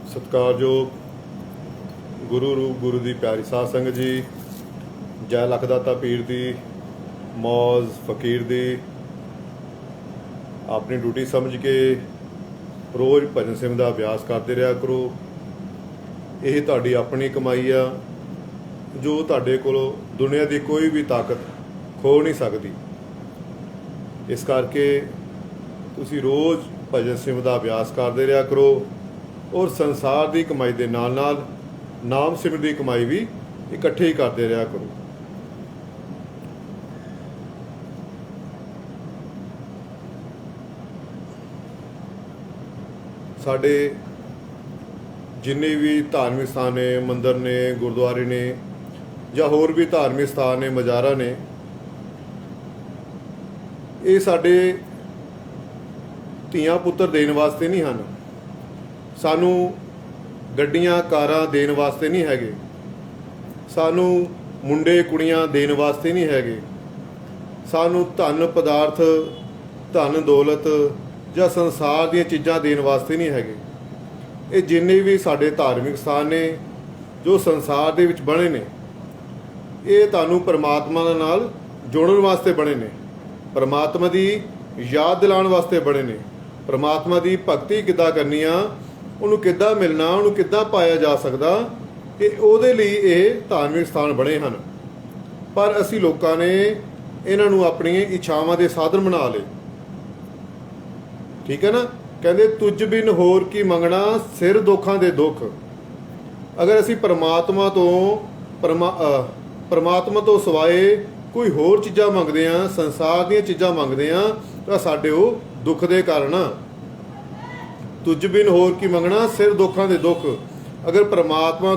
ਸਤਿਕਾਰਯੋਗ ਗੁਰੂ ਰੂਪ ਗੁਰੂ ਦੀ ਪਿਆਰੀ ਸਾਧ ਸੰਗਤ ਜੀ, ਜੈ ਲਖਦਾਤਾ ਪੀਰ ਦੀ, ਮੌਜ ਫਕੀਰ ਦੀ। ਆਪਣੀ ਡਿਊਟੀ ਸਮਝ ਕੇ ਰੋਜ਼ ਭਜਨ ਸਿਮਰਨ ਦਾ ਅਭਿਆਸ ਕਰਦੇ ਰਿਹਾ ਕਰੋ। ਇਹ ਤੁਹਾਡੀ ਆਪਣੀ ਕਮਾਈ ਆ, ਜੋ ਤੁਹਾਡੇ ਕੋਲੋਂ ਦੁਨੀਆ ਦੀ ਕੋਈ ਵੀ ਤਾਕਤ ਖੋ ਨਹੀਂ ਸਕਦੀ। ਇਸ ਕਰਕੇ ਤੁਸੀਂ ਰੋਜ਼ ਭਜਨ ਸਿਮਰਨ ਦਾ ਅਭਿਆਸ ਕਰਦੇ ਰਿਹਾ ਕਰੋ ਔਰ ਸੰਸਾਰ ਦੀ ਕਮਾਈ ਦੇ ਨਾਲ ਨਾਲ ਨਾਮ ਸਿਮਰਨ ਦੀ ਕਮਾਈ ਵੀ ਇਕੱਠੇ ਹੀ ਕਰਦੇ ਰਿਹਾ ਕਰੋ। ਸਾਡੇ ਜਿੰਨੇ ਵੀ ਧਾਰਮਿਕ ਸਥਾਨ ਨੇ, ਮੰਦਰ ਨੇ, ਗੁਰਦੁਆਰੇ ਨੇ ਜਾਂ ਹੋਰ ਵੀ ਧਾਰਮਿਕ ਸਥਾਨ ਨੇ, ਮਜ਼ਾਰਾਂ ਨੇ, ਇਹ ਸਾਡੇ ਧੀਆਂ ਪੁੱਤਰ ਦੇਣ ਵਾਸਤੇ ਨਹੀਂ ਹਨ। ਸਾਨੂੰ ਗੱਡੀਆਂ ਕਾਰਾਂ ਦੇਣ ਵਾਸਤੇ ਨਹੀਂ ਹੈਗੇ। ਸਾਨੂੰ ਮੁੰਡੇ ਕੁੜੀਆਂ ਦੇਣ ਵਾਸਤੇ ਨਹੀਂ ਹੈਗੇ। ਸਾਨੂੰ ਧਨ ਪਦਾਰਥ, ਧਨ ਦੌਲਤ ਜਾਂ ਸੰਸਾਰ ਦੀਆਂ ਚੀਜ਼ਾਂ ਦੇਣ ਵਾਸਤੇ ਨਹੀਂ ਹੈਗੇ। ਇਹ ਜਿੰਨੇ ਵੀ ਸਾਡੇ ਧਾਰਮਿਕ ਸਥਾਨ ਨੇ, ਜੋ ਸੰਸਾਰ ਦੇ ਵਿੱਚ ਬਣੇ ਨੇ, ਇਹ ਤੁਹਾਨੂੰ ਪਰਮਾਤਮਾ ਦੇ ਨਾਲ ਜੋੜਨ ਵਾਸਤੇ ਬਣੇ ਨੇ, ਪਰਮਾਤਮਾ ਦੀ ਯਾਦ ਦਿਲਾਉਣ ਵਾਸਤੇ ਬਣੇ ਨੇ। ਪਰਮਾਤਮਾ ਦੀ ਭਗਤੀ ਕਿੱਦਾਂ ਕਰਨੀ ਆ, ਉਹਨੂੰ ਕਿੱਦਾਂ ਮਿਲਣਾ, ਉਹਨੂੰ ਕਿੱਦਾਂ ਪਾਇਆ ਜਾ ਸਕਦਾ, ਇਹ ਉਹਦੇ ਲਈ ਇਹ ਧਾਰਮਿਕ ਸਥਾਨ ਬਣੇ ਹਨ। ਪਰ ਅਸੀਂ ਲੋਕਾਂ ਨੇ ਇਹਨਾਂ ਨੂੰ ਆਪਣੀਆਂ ਇੱਛਾਵਾਂ ਦੇ ਸਾਧਨ ਬਣਾ ਲਏ। ਠੀਕ ਹੈ ਨਾ। ਕਹਿੰਦੇ ਤੁਝ ਬਿਨ ਹੋਰ ਕੀ ਮੰਗਣਾ, ਸਿਰ ਦੁੱਖਾਂ ਦੇ ਦੁੱਖ। ਅਗਰ ਅਸੀਂ ਪਰਮਾਤਮਾ ਤੋਂ ਸਿਵਾਏ ਕੋਈ ਹੋਰ ਚੀਜ਼ਾਂ ਮੰਗਦੇ ਆ, ਸੰਸਾਰ ਦੀਆਂ ਚੀਜ਼ਾਂ ਮੰਗਦੇ ਆ, ਤਾਂ ਸਾਡੇ ਉਹ ਦੁੱਖ ਦੇ ਕਾਰਨ ਆ। ਤੁਝ ਬਿਨ ਹੋਰ ਕੀ ਮੰਗਣਾ, ਸਿਰ ਦੁੱਖਾਂ ਦੇ ਦੁੱਖ। ਅਗਰ ਪਰਮਾਤਮਾ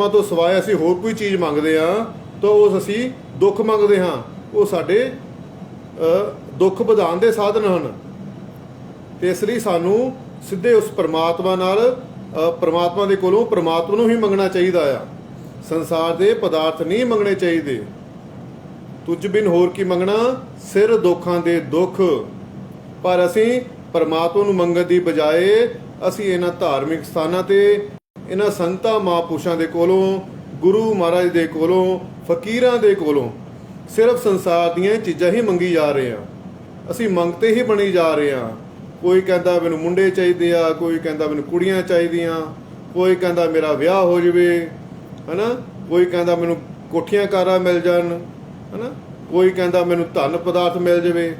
ਤੋਂ ਸਿਵਾਏ ਅਸੀਂ ਹੋਰ ਕੋਈ ਚੀਜ਼ ਮੰਗਦੇ ਆ ਤਾਂ ਉਸ ਅਸੀਂ ਦੁੱਖ ਮੰਗਦੇ ਹਾਂ। ਉਹ ਸਾਡੇ ਦੁੱਖ ਵਧਾਉਣ ਦੇ ਸਾਧਨ ਹਨ। ਤੇ ਇਸ ਲਈ ਸਾਨੂੰ ਸਿੱਧੇ ਉਸ ਪਰਮਾਤਮਾ ਦੇ ਕੋਲੋਂ ਪਰਮਾਤਮਾ ਨੂੰ ਹੀ ਮੰਗਣਾ ਚਾਹੀਦਾ ਆ। ਸੰਸਾਰ ਦੇ ਪਦਾਰਥ ਨਹੀਂ ਮੰਗਣੇ ਚਾਹੀਦੇ। ਤੁਝ ਬਿਨ ਹੋਰ ਕੀ ਮੰਗਣਾ, ਸਿਰ ਦੁੱਖਾਂ ਦੇ ਦੁੱਖ। ਪਰ ਅਸੀਂ ਪਰਮਾਤਮਾ ਨੂੰ ਮੰਗਣ ਦੀ ਬਜਾਏ ਅਸੀਂ ਇਹਨਾਂ ਧਾਰਮਿਕ ਸਥਾਨਾਂ ਤੇ, ਇਹਨਾਂ ਸੰਤਾਂ ਮਹਾਂਪੁਰਸ਼ਾਂ ਦੇ ਕੋਲੋਂ, ਗੁਰੂ ਮਹਾਰਾਜ ਦੇ ਕੋਲੋਂ, ਫਕੀਰਾਂ ਦੇ ਕੋਲੋਂ ਸਿਰਫ ਸੰਸਾਰ ਦੀਆਂ ਚੀਜ਼ਾਂ ਹੀ ਮੰਗੀ ਜਾ ਰਹੇ ਹਾਂ। ਅਸੀਂ ਮੰਗਤੇ ਹੀ ਬਣੀ ਜਾ ਰਹੇ ਹਾਂ। ਕੋਈ ਕਹਿੰਦਾ ਮੈਨੂੰ ਮੁੰਡੇ ਚਾਹੀਦੇ ਆ, ਕੋਈ ਕਹਿੰਦਾ ਮੈਨੂੰ ਕੁੜੀਆਂ ਚਾਹੀਦੀਆਂ, ਕੋਈ ਕਹਿੰਦਾ ਮੇਰਾ ਵਿਆਹ ਹੋ ਜਾਵੇ, ਹੈ ਨਾ, ਕੋਈ ਕਹਿੰਦਾ ਮੈਨੂੰ ਕੋਠੀਆਂ ਕਾਰਾਂ ਮਿਲ ਜਾਣ, ਹੈ ਨਾ, ਕੋਈ ਕਹਿੰਦਾ ਮੈਨੂੰ ਧਨ ਪਦਾਰਥ ਮਿਲ ਜਾਵੇ।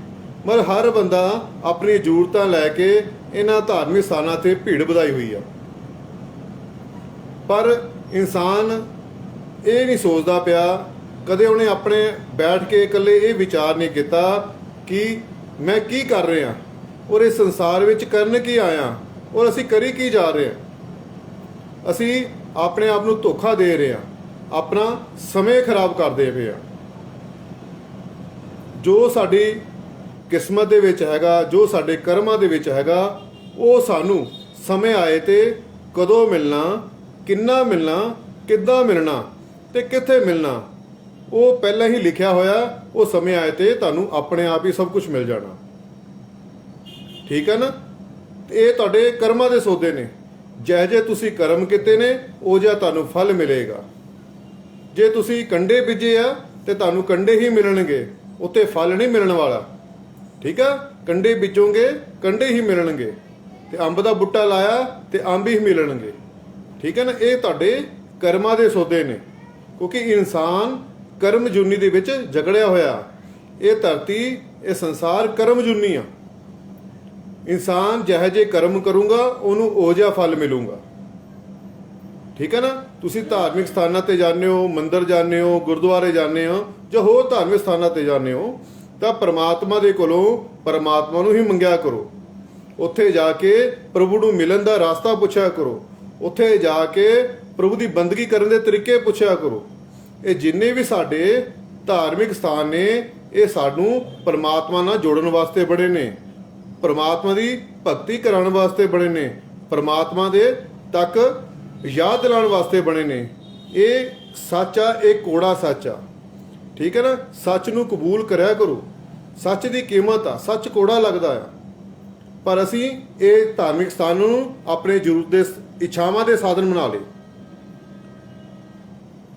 ਮਗਰ ਹਰ ਬੰਦਾ ਆਪਣੀ ਜ਼ਰੂਰਤਾਂ ਲੈ ਕੇ ਇਹਨਾਂ ਧਾਰਮਿਕ ਸਥਾਨਾਂ 'ਤੇ ਭੀੜ ਵਧਾਈ ਹੋਈ ਆ। ਪਰ ਇਨਸਾਨ ਇਹ ਨਹੀਂ ਸੋਚਦਾ ਪਿਆ, ਕਦੇ ਉਹਨੇ ਆਪਣੇ ਬੈਠ ਕੇ ਇਕੱਲੇ ਇਹ ਵਿਚਾਰ ਨਹੀਂ ਕੀਤਾ ਕਿ ਮੈਂ ਕੀ ਕਰ ਰਿਹਾ ਔਰ ਇਸ ਸੰਸਾਰ ਵਿੱਚ ਕਰਨ ਕੀ ਆਇਆ ਔਰ ਅਸੀਂ ਕਰੀ ਕੀ ਜਾ ਰਹੇ ਹਾਂ। ਅਸੀਂ ਆਪਣੇ ਆਪ ਨੂੰ ਧੋਖਾ ਦੇ ਰਹੇ ਹਾਂ, ਆਪਣਾ ਸਮੇਂ ਖਰਾਬ ਕਰਦੇ ਪਏ ਹਾਂ। ਜੋ ਸਾਡੀ ਕਿਸਮਤ ਦੇ ਵਿੱਚ ਹੈਗਾ, ਜੋ ਸਾਡੇ ਕਰਮਾਂ ਦੇ ਵਿੱਚ ਹੈਗਾ, ਉਹ ਸਾਨੂੰ ਸਮੇਂ ਆਏ ਤੇ ਕਦੋਂ ਮਿਲਣਾ, ਕਿੰਨਾ ਮਿਲਣਾ, ਕਿੱਦਾਂ ਮਿਲਣਾ ਤੇ ਕਿੱਥੇ ਮਿਲਣਾ, ਉਹ ਪਹਿਲਾਂ ਹੀ ਲਿਖਿਆ ਹੋਇਆ। ਉਹ ਸਮੇਂ ਆਏ ਤੇ ਤੁਹਾਨੂੰ ਆਪਣੇ ਆਪ ਹੀ ਸਭ ਕੁਝ ਮਿਲ ਜਾਣਾ। ਠੀਕ ਹੈ ਨਾ। ਇਹ ਤੁਹਾਡੇ ਕਰਮਾਂ ਦੇ ਸੌਦੇ ਨੇ। ਜਿਹੇ ਤੁਸੀਂ ਕਰਮ ਕੀਤੇ ਨੇ, ਉਹ ਜਿਹਾ ਤੁਹਾਨੂੰ ਫਲ ਮਿਲੇਗਾ। ਜੇ ਤੁਸੀਂ ਕੰਡੇ ਬੀਜੇ ਆ ਤੇ ਤੁਹਾਨੂੰ ਕੰਡੇ ਹੀ ਮਿਲਣਗੇ, ਉੱਤੇ ਫਲ ਨਹੀਂ ਮਿਲਣ ਵਾਲਾ। ਠੀਕ ਆ। ਕੰਡੇ ਬੀਜੋਗੇ, ਕੰਡੇ ਹੀ ਮਿਲਣਗੇ। ਤੇ ਅੰਬ ਦਾ ਬੂਟਾ ਲਾਇਆ ਤੇ ਅੰਬ ਹੀ ਮਿਲਣਗੇ। ਠੀਕ ਹੈ ਨਾ। ਇਹ ਤੁਹਾਡੇ ਕਰਮਾਂ ਦੇ ਸੌਦੇ ਨੇ, ਕਿਉਂਕਿ ਇਨਸਾਨ ਕਰਮ ਜੂਨੀ ਦੇ ਵਿੱਚ ਜਕੜਿਆ ਹੋਇਆ। ਇਹ ਧਰਤੀ, ਇਹ ਸੰਸਾਰ ਕਰਮ ਜੂਨੀ ਆ। ਇਨਸਾਨ ਜਿਹੇ ਜਿਹੇ ਕਰਮ ਕਰੂੰਗਾ, ਉਹਨੂੰ ਉਹ ਜਿਹਾ ਫਲ ਮਿਲੂਗਾ। ਠੀਕ ਹੈ ਨਾ। ਤੁਸੀਂ ਧਾਰਮਿਕ ਸਥਾਨਾਂ ਤੇ ਜਾਂਦੇ ਹੋ, ਮੰਦਰ ਜਾਂਦੇ ਹੋ, ਗੁਰਦੁਆਰੇ ਜਾਂਦੇ ਹੋ ਜਾਂ ਹੋਰ ਧਾਰਮਿਕ ਸਥਾਨਾਂ ਤੇ ਜਾਂਦੇ ਹੋ, ਤਾਂ ਪਰਮਾਤਮਾ ਦੇ ਕੋਲੋਂ ਪਰਮਾਤਮਾ ਨੂੰ ਹੀ ਮੰਗਿਆ ਕਰੋ। ਉੱਥੇ ਜਾ ਕੇ ਪ੍ਰਭੂ ਨੂੰ ਮਿਲਣ ਦਾ ਰਾਸਤਾ ਪੁੱਛਿਆ ਕਰੋ। ਉੱਥੇ ਜਾ ਕੇ ਪ੍ਰਭੂ ਦੀ ਬੰਦਗੀ ਕਰਨ ਦੇ ਤਰੀਕੇ ਪੁੱਛਿਆ ਕਰੋ। ਇਹ ਜਿੰਨੇ ਵੀ ਸਾਡੇ ਧਾਰਮਿਕ ਸਥਾਨ ਨੇ, ਇਹ ਸਾਨੂੰ ਪਰਮਾਤਮਾ ਨਾਲ ਜੋੜਨ ਵਾਸਤੇ ਬਣੇ ਨੇ, ਪਰਮਾਤਮਾ ਦੀ ਭਗਤੀ ਕਰਾਉਣ ਵਾਸਤੇ ਬਣੇ ਨੇ, ਪਰਮਾਤਮਾ ਦੇ ਤੱਕ ਯਾਦ ਦਿਲਾਉਣ ਵਾਸਤੇ ਬਣੇ ਨੇ। ਇਹ ਸੱਚ ਆ, ਇਹ ਕੋੜਾ ਸੱਚ ਆ। ਠੀਕ ਹੈ ਨਾ। ਸੱਚ ਨੂੰ ਕਬੂਲ ਕਰਿਆ ਕਰੋ। ਸੱਚ ਦੀ ਕੀਮਤ ਆ। ਸੱਚ ਕੋੜਾ ਲੱਗਦਾ ਆ, पर असी ये धार्मिक स्थान नूं अपने जरूरत के इच्छावां के साधन बना लए।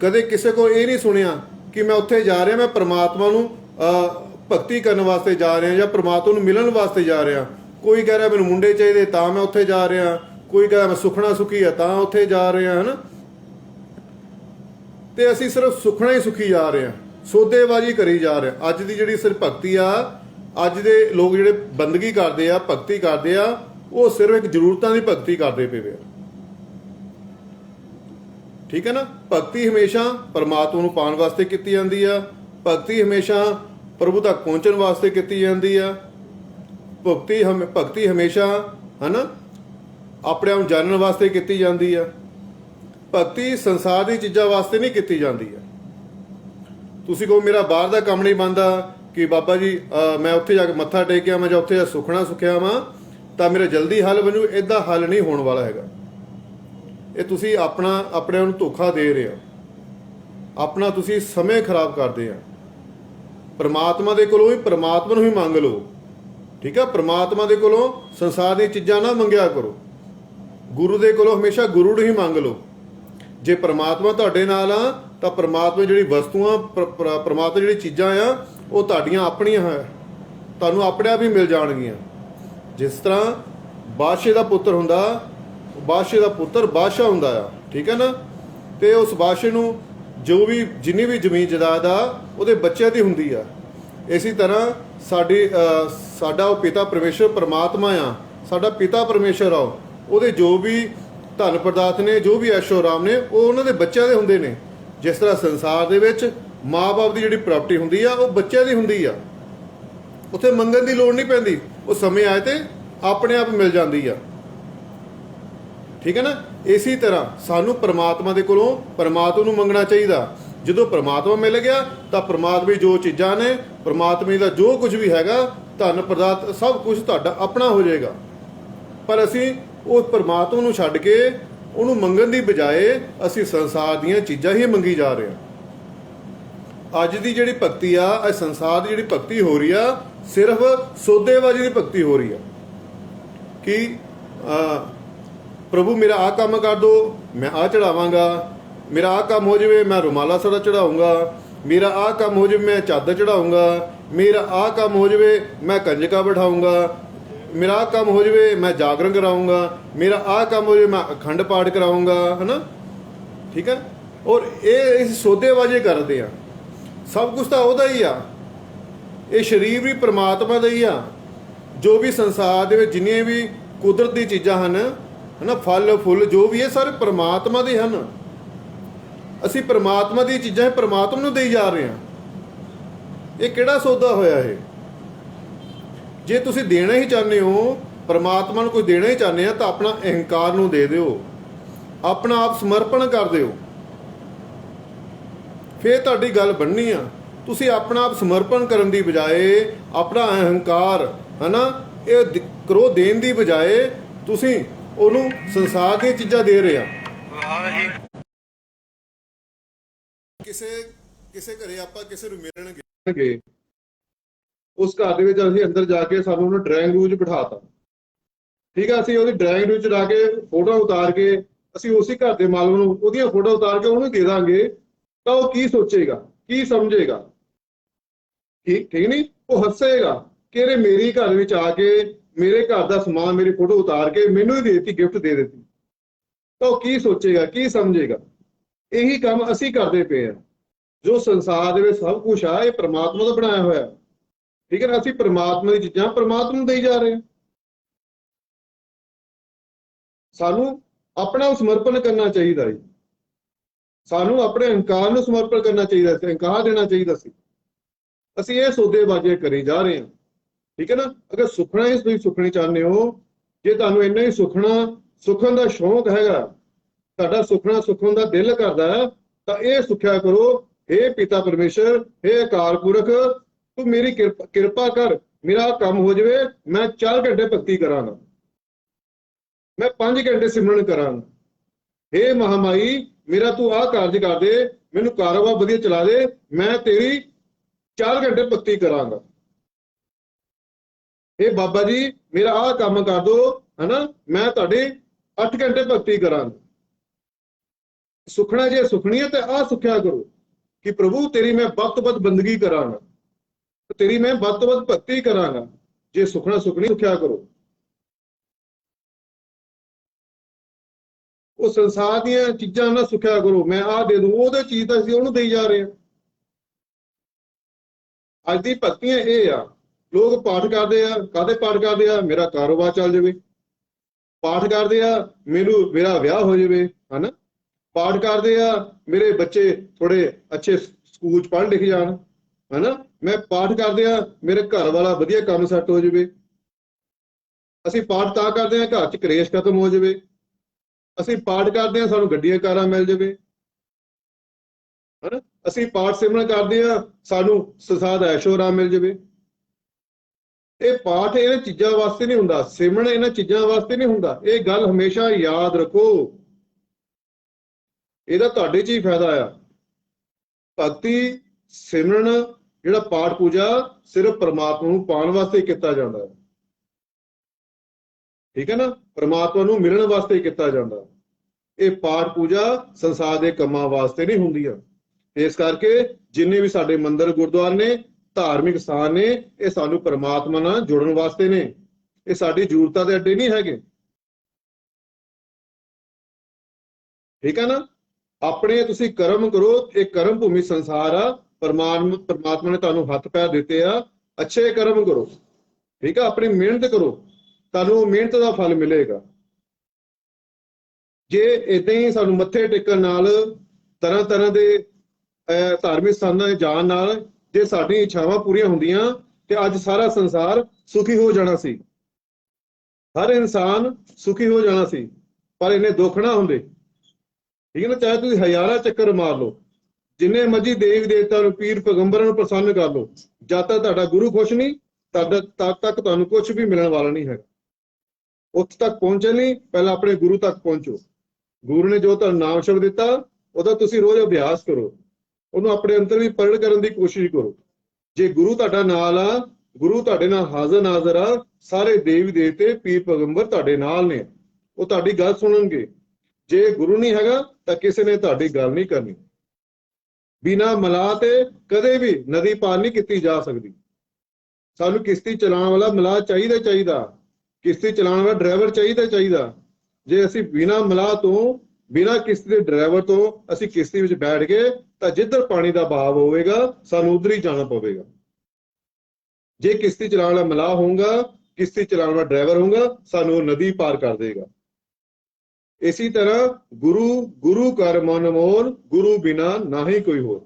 कदे किसी को ये नहीं सुनिया कि मैं उत्थे जा रहा, मैं परमात्मा नूं भगती करने वास्ते जा रहा या परमात्मा नूं मिलण वास्ते जा रहा। कोई कह रहा मैनूं मुंडे चाहिए तां मैं उत्थे जा रहा, कोई कह रहा मैं सुखना सुखी है तां उत्थे जा रहा, है ना। ते असीं सिर्फ सुखना ही सुखी जा रहे हैं, सौदेबाजी करी जा रहे हैं। अज दी जिहड़ी सिर्फ भगती आ, अज दे लोग जिहड़े बंदगी करते आ, भगती करते आ, वो सिर्फ एक जरूरतां दी भगती करते पे आ। ठीक है ना। भगती हमेशा परमात्मा नूं पाउण वास्ते कीती जांदी आ, भगती हमेशा प्रभु तक पहुंचण वास्ते कीती जांदी आ, भगती हमेशा है ना अपने आप जानण वास्ते कीती जांदी आ। भगती संसार दी चीज़ां वास्ते नहीं कीती जांदी है। तुसीं कहो मेरा बाहर दा काम नहीं बनदा कि बाबा जी मैं उत्थे जाके मत्था टेकिया, मैं जां उत्थे सुखना सुखिया वां तां मेरा जल्दी हल बनू, इदां हल नहीं होण वाला हैगा। ये तुसीं अपना अपने नूं धोखा दे रहे हो, अपना तुसीं समय खराब करदे आ। परमात्मा दे कोलों ही परमात्मा नूं ही मंग लो। ठीक है। परमात्मा दे कोलों संसार दी चीज़ां ना मंगिया करो, गुरु दे कोलों हमेशा गुरु नूं ही मंग लो। जे परमात्मा तुहाडे नाल आ तां परमात्मा जिहड़ी वस्तुआं परमात्मा जिहड़ी चीज़ां आ वो तुहाडीआं अपणीआं है, तुहानूं अपने आप ही मिल जाणगीआं। जिस तरह बादशाह दा पुत्तर हुंदा, बादशाह दा पुत्तर बादशाह हुंदा आ। ठीक है ना। ते उस बादशाह नूं जो भी जिन्नी भी जमीन जायदाद आ उहदे बच्चों की हुंदी आ। इसी तरह साडा पिता परमेश्वर परमात्मा आ, साडा पिता परमेश्वर आ, उहदे जो भी धन पदार्थ ने, जो भी ऐशो आराम ने, वो उन्हां दे बच्चों दे हुंदे ने। जिस तरह संसार दे विच माँ बाप की जिहड़ी प्रॉपर्टी हुंदी आ वो बच्चों की हुंदी आ, उत्थे मंगण की लोड़ नहीं पैंदी, वो समय आए ते अपने आप मिल जाती आ। ठीक है ना। इसी तरह सानू परमात्मा दे कोलों परमात्मा नूं मंगना चाहिए। जो परमात्मा मिल गया तो परमात्मा जो चीज़ां ने, परमात्मा का जो कुछ भी हैगा, धन पदार्थ सब कुछ तुहाडा अपना हो जाएगा। पर असी उस परमात्मा नूं छड्ड के उहनूं मंगण दी बजाए असी संसार दीयां चीज़ां ही मंगी जा रहे हैं। अज दी जिहड़ी भगती आ, अज संसार की जिहड़ी भगती हो रही आ, सिर्फ सौदेबाजी की भगती हो रही है कि प्रभु मेरा आ काम कर दो, मैं आ चढ़ावांगा, मेरा आ काम हो जाए मैं रुमाला सड़ा चढ़ाऊँगा, मेरा आ काम हो जाए मैं चादर चढ़ाऊँगा, मेरा आ काम हो जाए मैं कंजका बैठाऊँगा, मेरा आ काम हो जाए मैं जागरण कराऊँगा, मेरा आ काम हो जाए मैं अखंड पाठ कराऊँगा, है ना। ठीक है। और ये सौदेबाजी करते हैं, सब कुछ तो उहदा ही आ, ये शरीर भी परमात्मा का ही आ। जो भी संसार दे विच जिन्नियां भी कुदरत दी चीज़ां हन, है ना, फल फुल जो भी है सारे परमात्मा दे हन। असी परमात्मा दी चीज़ां परमात्मा नूं देई जा रहे हैं। ये किहड़ा सौदा होया है। जे तुसीं देना ही चाहते हो, परमात्मा नूं कुछ देना ही चाहते हैं, तो अपना अहंकार नूं दे दिओ, अपना आप समर्पण कर दिओ, फिर तुहाडी गल बननी आ। तुसीं अपना आप समर्पण करन दी बजाए अपना अहंकार, है ना, ये करो देण दी बजाए तुसीं ਉਹਨੂੰ ਸੰਸਾਰ ਦੀਆਂ ਚੀਜ਼ਾਂ ਦੇ ਰਹੇ ਆ। ਕਿਸੇ ਘਰੇ ਆਪਾਂ ਕਿਸੇ ਨੂੰ ਮਿਲਣ ਗਏ, ਉਸ ਘਰ ਦੇ ਵਿੱਚ ਅਸੀਂ ਅੰਦਰ ਜਾ ਕੇ ਸਾਨੂੰ ਉਹਨੂੰ ਡਰਾਇੰਗ ਰੂਮ 'ਚ ਬਿਠਾਤਾ। ਠੀਕ ਆ। ਅਸੀਂ ਉਹਦੀ ਡਰਾਇੰਗ ਰੂਮ 'ਚ ਜਾ ਕੇ ਫੋਟੋ ਉਤਾਰ ਕੇ ਅਸੀਂ ਉਸੇ ਘਰ ਦੇ ਮਾਲਕ ਨੂੰ ਉਹਦੀਆਂ ਫੋਟੋ ਉਤਾਰ ਕੇ ਉਹਨੂੰ ਦੇ ਦਾਂਗੇ, ਤਾਂ ਉਹ ਕੀ ਸੋਚੇਗਾ, ਕੀ ਸਮਝੇਗਾ। ਠੀਕ ਨਹੀਂ। ਉਹ ਹੱਸੇਗਾ ਕਿ ਇਹਨੇ ਮੇਰੀ ਘਰ ਵਿੱਚ ਆ ਕੇ मेरे घर का समान मेरी फोटो उतार के मैनू ही देती, गिफ्ट दे देती, तो की सोचेगा, की समझेगा। यही काम असी करते पे हैं। जो संसार दे विच सब कुछ आ, ये परमात्मा का बनाया हुआ। ठीक है ना। असी परमात्मा की चीज़ां परमात्मा नूं देई जा रहे हैं। सानू अपना समर्पण करना चाहिए, सानू अपने अहंकार नूं समर्पण करना चाहिए, अहंकार देना चाहिए सी। असी ये सौदेबाजी करी जा रहे हैं। ठीक है ना। अगर सुखना ही तुसीं सुखनी चाहते हो, जे तुहानूं इन्ना ही सुखन का शौक हैगा, तुहाडा सुखना सुखन का दिल करदा है, तां इह सुखिया करो, हे पिता परमेश्वर, हे अकाल पुरख, तू मेरी किरपा कर, मेरा काम हो जाए, मैं 4 घंटे भगती करांगा, मैं 5 घंटे सिमरन करांगा। हे महामाई, मेरा तू आ कारज कर दे, मैनूं कारोबार वधिया चला दे, मैं तेरी 4 घंटे भगती करांगा। ਇਹ ਬਾਬਾ ਜੀ ਮੇਰਾ ਆਹ ਕੰਮ ਕਰ ਦੋ, ਹਨਾ, ਮੈਂ ਤੁਹਾਡੀ 8 ਘੰਟੇ ਭਗਤੀ ਕਰਾਂਗਾ। ਸੁਖਣਾ ਜੇ ਸੁਖਣੀ ਹੈ ਤੇ ਆਹ ਸੁਖਿਆ ਕਰੋ ਕਿ ਪ੍ਰਭੂ ਤੇਰੀ ਮੈਂ ਵੱਧ ਤੋਂ ਵੱਧ ਬੰਦਗੀ ਕਰਾਂਗਾ, ਤੇਰੀ ਮੈਂ ਵੱਧ ਤੋਂ ਵੱਧ ਭਗਤੀ ਕਰਾਂਗਾ। ਜੇ ਸੁਖਣਾ ਸੁਖਣੀ ਸੁਖਿਆ ਕਰੋ। ਉਹ ਸੰਸਾਰ ਦੀਆਂ ਚੀਜ਼ਾਂ ਨਾਲ ਸੁਖਿਆ ਕਰੋ, ਮੈਂ ਆਹ ਦੇ ਦੂੰ, ਉਹਦੇ ਚੀਜ਼ ਤਾਂ ਅਸੀਂ ਉਹਨੂੰ ਦੇਈ ਜਾ ਰਹੇ ਹਾਂ। ਅੱਜ ਦੀ ਭਗਤੀਆਂ ਇਹ ਆ, ਲੋਕ ਪਾਠ ਕਰਦੇ ਆ, ਕਾਹਦੇ ਪਾਠ ਕਰਦੇ ਆ? ਮੇਰਾ ਕਾਰੋਬਾਰ ਚੱਲ ਜਾਵੇ। ਪਾਠ ਕਰਦੇ ਆ ਮੇਰਾ ਵਿਆਹ ਹੋ ਜਾਵੇ, ਹਨਾ। ਪਾਠ ਕਰਦੇ ਆ ਮੇਰੇ ਬੱਚੇ ਥੋੜੇ ਅੱਛੇ ਸਕੂਲ 'ਚ ਪੜ੍ਹ ਲਿਖ ਜਾਣ, ਹਨਾ। ਮੈਂ ਪਾਠ ਕਰਦੇ ਆ ਮੇਰੇ ਘਰ ਵਾਲਾ ਵਧੀਆ ਕੰਮ ਸੈੱਟ ਹੋ ਜਾਵੇ। ਅਸੀਂ ਪਾਠ ਤਾਂ ਕਰਦੇ ਆ ਘਰ 'ਚ ਕਲੇਸ਼ ਖਤਮ ਹੋ ਜਾਵੇ। ਅਸੀਂ ਪਾਠ ਕਰਦੇ ਆ ਸਾਨੂੰ ਗੱਡੀਆਂ ਕਾਰਾਂ ਮਿਲ ਜਾਵੇ, ਹਨਾ। ਅਸੀਂ ਪਾਠ ਸਿਮਰਨ ਕਰਦੇ ਆ ਸਾਨੂੰ ਸੰਸਾਰ ਐਸ਼ੋ ਆਰਾਮ ਮਿਲ ਜਾਵੇ। ਇਹ ਪਾਠ ਇਹਨਾਂ ਚੀਜ਼ਾਂ ਵਾਸਤੇ ਨਹੀਂ ਹੁੰਦਾ, ਸਿਮਰਨ ਇਹਨਾਂ ਚੀਜ਼ਾਂ ਵਾਸਤੇ ਨਹੀਂ ਹੁੰਦਾ। ਇਹ ਗੱਲ ਹਮੇਸ਼ਾ ਯਾਦ ਰੱਖੋ, ਇਹਦਾ ਤੁਹਾਡੇ 'ਚ ਹੀ ਫਾਇਦਾ ਆ। ਭਗਤੀ ਸਿਮਰਨ ਜਿਹੜਾ ਪਾਠ ਪੂਜਾ ਸਿਰਫ ਪਰਮਾਤਮਾ ਨੂੰ ਪਾਉਣ ਵਾਸਤੇ ਕੀਤਾ ਜਾਂਦਾ ਹੈ, ਠੀਕ ਹੈ ਨਾ। ਪਰਮਾਤਮਾ ਨੂੰ ਮਿਲਣ ਵਾਸਤੇ ਕੀਤਾ ਜਾਂਦਾ। ਇਹ ਪਾਠ ਪੂਜਾ ਸੰਸਾਰ ਦੇ ਕੰਮਾਂ ਵਾਸਤੇ ਨਹੀਂ ਹੁੰਦੀਆਂ। ਇਸ ਕਰਕੇ ਜਿੰਨੇ ਵੀ ਸਾਡੇ ਮੰਦਿਰ ਗੁਰਦੁਆਰੇ ਨੇ, ਧਾਰਮਿਕ ਸਥਾਨ ਨੇ, ਇਹ ਸਾਨੂੰ ਪਰਮਾਤਮਾ ਨਾਲ ਜੁੜਨ ਵਾਸਤੇ ਨੇ। ਇਹ ਸਾਡੀ ਜ਼ਰੂਰਤਾਂ ਦੇ ਅੱਡੇ ਨਹੀਂ ਹੈਗੇ, ਠੀਕ ਹੈ ਨਾ। ਆਪਣੇ ਤੁਸੀਂ ਕਰਮ ਕਰੋ, ਇਹ ਕਰਮ ਭੂਮੀ ਸੰਸਾਰ ਆ। ਪਰਮਾਤਮਾ ਨੇ ਤੁਹਾਨੂੰ ਹੱਥ ਪੈਰ ਦਿੱਤੇ ਆ, ਅੱਛੇ ਕਰਮ ਕਰੋ, ਠੀਕ ਆ। ਆਪਣੀ ਮਿਹਨਤ ਕਰੋ, ਤੁਹਾਨੂੰ ਮਿਹਨਤ ਦਾ ਫਲ ਮਿਲੇਗਾ। ਜੇ ਏਦਾਂ ਹੀ ਸਾਨੂੰ ਮੱਥੇ ਟੇਕਣ ਨਾਲ, ਤਰ੍ਹਾਂ ਤਰ੍ਹਾਂ ਦੇ ਧਾਰਮਿਕ ਸਥਾਨਾਂ ਦੇ ਜਾਣ ਨਾਲ ਜੇ ਸਾਡੀਆਂ ਇੱਛਾਵਾਂ ਪੂਰੀਆਂ ਹੁੰਦੀਆਂ ਤੇ ਅੱਜ ਸਾਰਾ ਸੰਸਾਰ ਸੁਖੀ ਹੋ ਜਾਣਾ ਸੀ, ਹਰ ਇਨਸਾਨ ਸੁਖੀ ਹੋ ਜਾਣਾ ਸੀ। ਪਰ ਇਹਨੇ ਦੁੱਖ ਨਾ ਹੁੰਦੇ, ਠੀਕ ਹੈ ਨਾ। ਚਾਹੇ ਤੁਸੀਂ ਹਜ਼ਾਰਾਂ ਚੱਕਰ ਮਾਰ ਲਓ, ਜਿੰਨੇ ਮਰਜ਼ੀ ਦੇਵੀ ਦੇਵਤਾ ਨੂੰ, ਪੀਰ ਪੈਗੰਬਰਾਂ ਨੂੰ ਪ੍ਰਸੰਨ ਕਰ ਲਓ, ਜਦ ਤੱਕ ਤੁਹਾਡਾ ਗੁਰੂ ਖੁਸ਼ ਨਹੀਂ, ਤਦ ਤੱਕ ਤੁਹਾਨੂੰ ਕੁਝ ਵੀ ਮਿਲਣ ਵਾਲਾ ਨਹੀਂ ਹੈਗਾ। ਉੱਥੇ ਤੱਕ ਪਹੁੰਚਣ ਲਈ ਪਹਿਲਾਂ ਆਪਣੇ ਗੁਰੂ ਤੱਕ ਪਹੁੰਚੋ। ਗੁਰੂ ਨੇ ਜੋ ਤੁਹਾਨੂੰ ਨਾਮ ਸ਼ਬਦ ਦਿੱਤਾ, ਉਹਦਾ ਤੁਸੀਂ ਰੋਜ਼ ਅਭਿਆਸ ਕਰੋ, ਉਹਨੂੰ ਆਪਣੇ ਅੰਦਰ ਵੀ ਪ੍ਰਗਟ ਕਰਨ ਦੀ ਕੋਸ਼ਿਸ਼ ਕਰੋ। ਜੇ ਗੁਰੂ ਤੁਹਾਡਾ ਨਾਲ ਆ, ਗੁਰੂ ਤੁਹਾਡੇ ਨਾਲ ਹਾਜ਼ਰ ਨਾਜ਼ਰ ਆ, ਸਾਰੇ ਦੇਵੀ ਦੇਵਤੇ ਪੀਰ ਪੈਗੰਬਰ ਤੁਹਾਡੇ ਨਾਲ ਨੇ, ਉਹ ਤੁਹਾਡੀ ਗੱਲ ਸੁਣਨਗੇ। ਜੇ ਗੁਰੂ ਨਹੀਂ ਹੈਗਾ ਤਾਂ ਕਿਸੇ ਨੇ ਤੁਹਾਡੀ ਗੱਲ ਨਹੀਂ ਕਰਨੀ। ਬਿਨਾਂ ਮਲਾਹ ਤੇ ਕਦੇ ਵੀ ਨਦੀ ਪਾਰ ਨਹੀਂ ਕੀਤੀ ਜਾ ਸਕਦੀ। ਸਾਨੂੰ ਕਿਸ਼ਤੀ ਚਲਾਉਣ ਵਾਲਾ ਮਲਾਹ ਚਾਹੀਦਾ, ਕਿਸ਼ਤੀ ਚਲਾਉਣ ਵਾਲਾ ਡਰਾਈਵਰ ਚਾਹੀਦਾ। ਜੇ ਅਸੀਂ ਬਿਨਾਂ ਮਲਾਹ ਤੋਂ, ਬਿਨਾਂ ਕਿਸ਼ਤੀ ਦੇ ਡਰਾਈਵਰ ਤੋਂ ਅਸੀਂ ਕਿਸ਼ਤੀ ਵਿੱਚ ਬੈਠ ਗਏ ਤਾਂ ਜਿੱਧਰ ਪਾਣੀ ਦਾ ਬਹਾਵ ਹੋਵੇਗਾ ਸਾਨੂੰ ਉਧਰ ਹੀ ਜਾਣਾ ਪਵੇਗਾ। ਜੇ ਕਿਸ਼ਤੀ ਚਲਾਉਣ ਵਾਲਾ ਮਲਾਹ ਹੋਊਗਾ, ਕਿਸ਼ਤੀ ਚਲਾਉਣ ਵਾਲਾ ਡਰਾਈਵਰ ਹੋਊਗਾ, ਸਾਨੂੰ ਉਹ ਨਦੀ ਪਾਰ ਕਰ ਦੇਗਾ। ਇਸੇ ਤਰ੍ਹਾਂ ਗੁਰੂ ਕਰ ਮਨ ਮੋਰ, ਗੁਰੂ ਬਿਨਾ ਨਾਹੀ ਕੋਈ ਹੋਰ।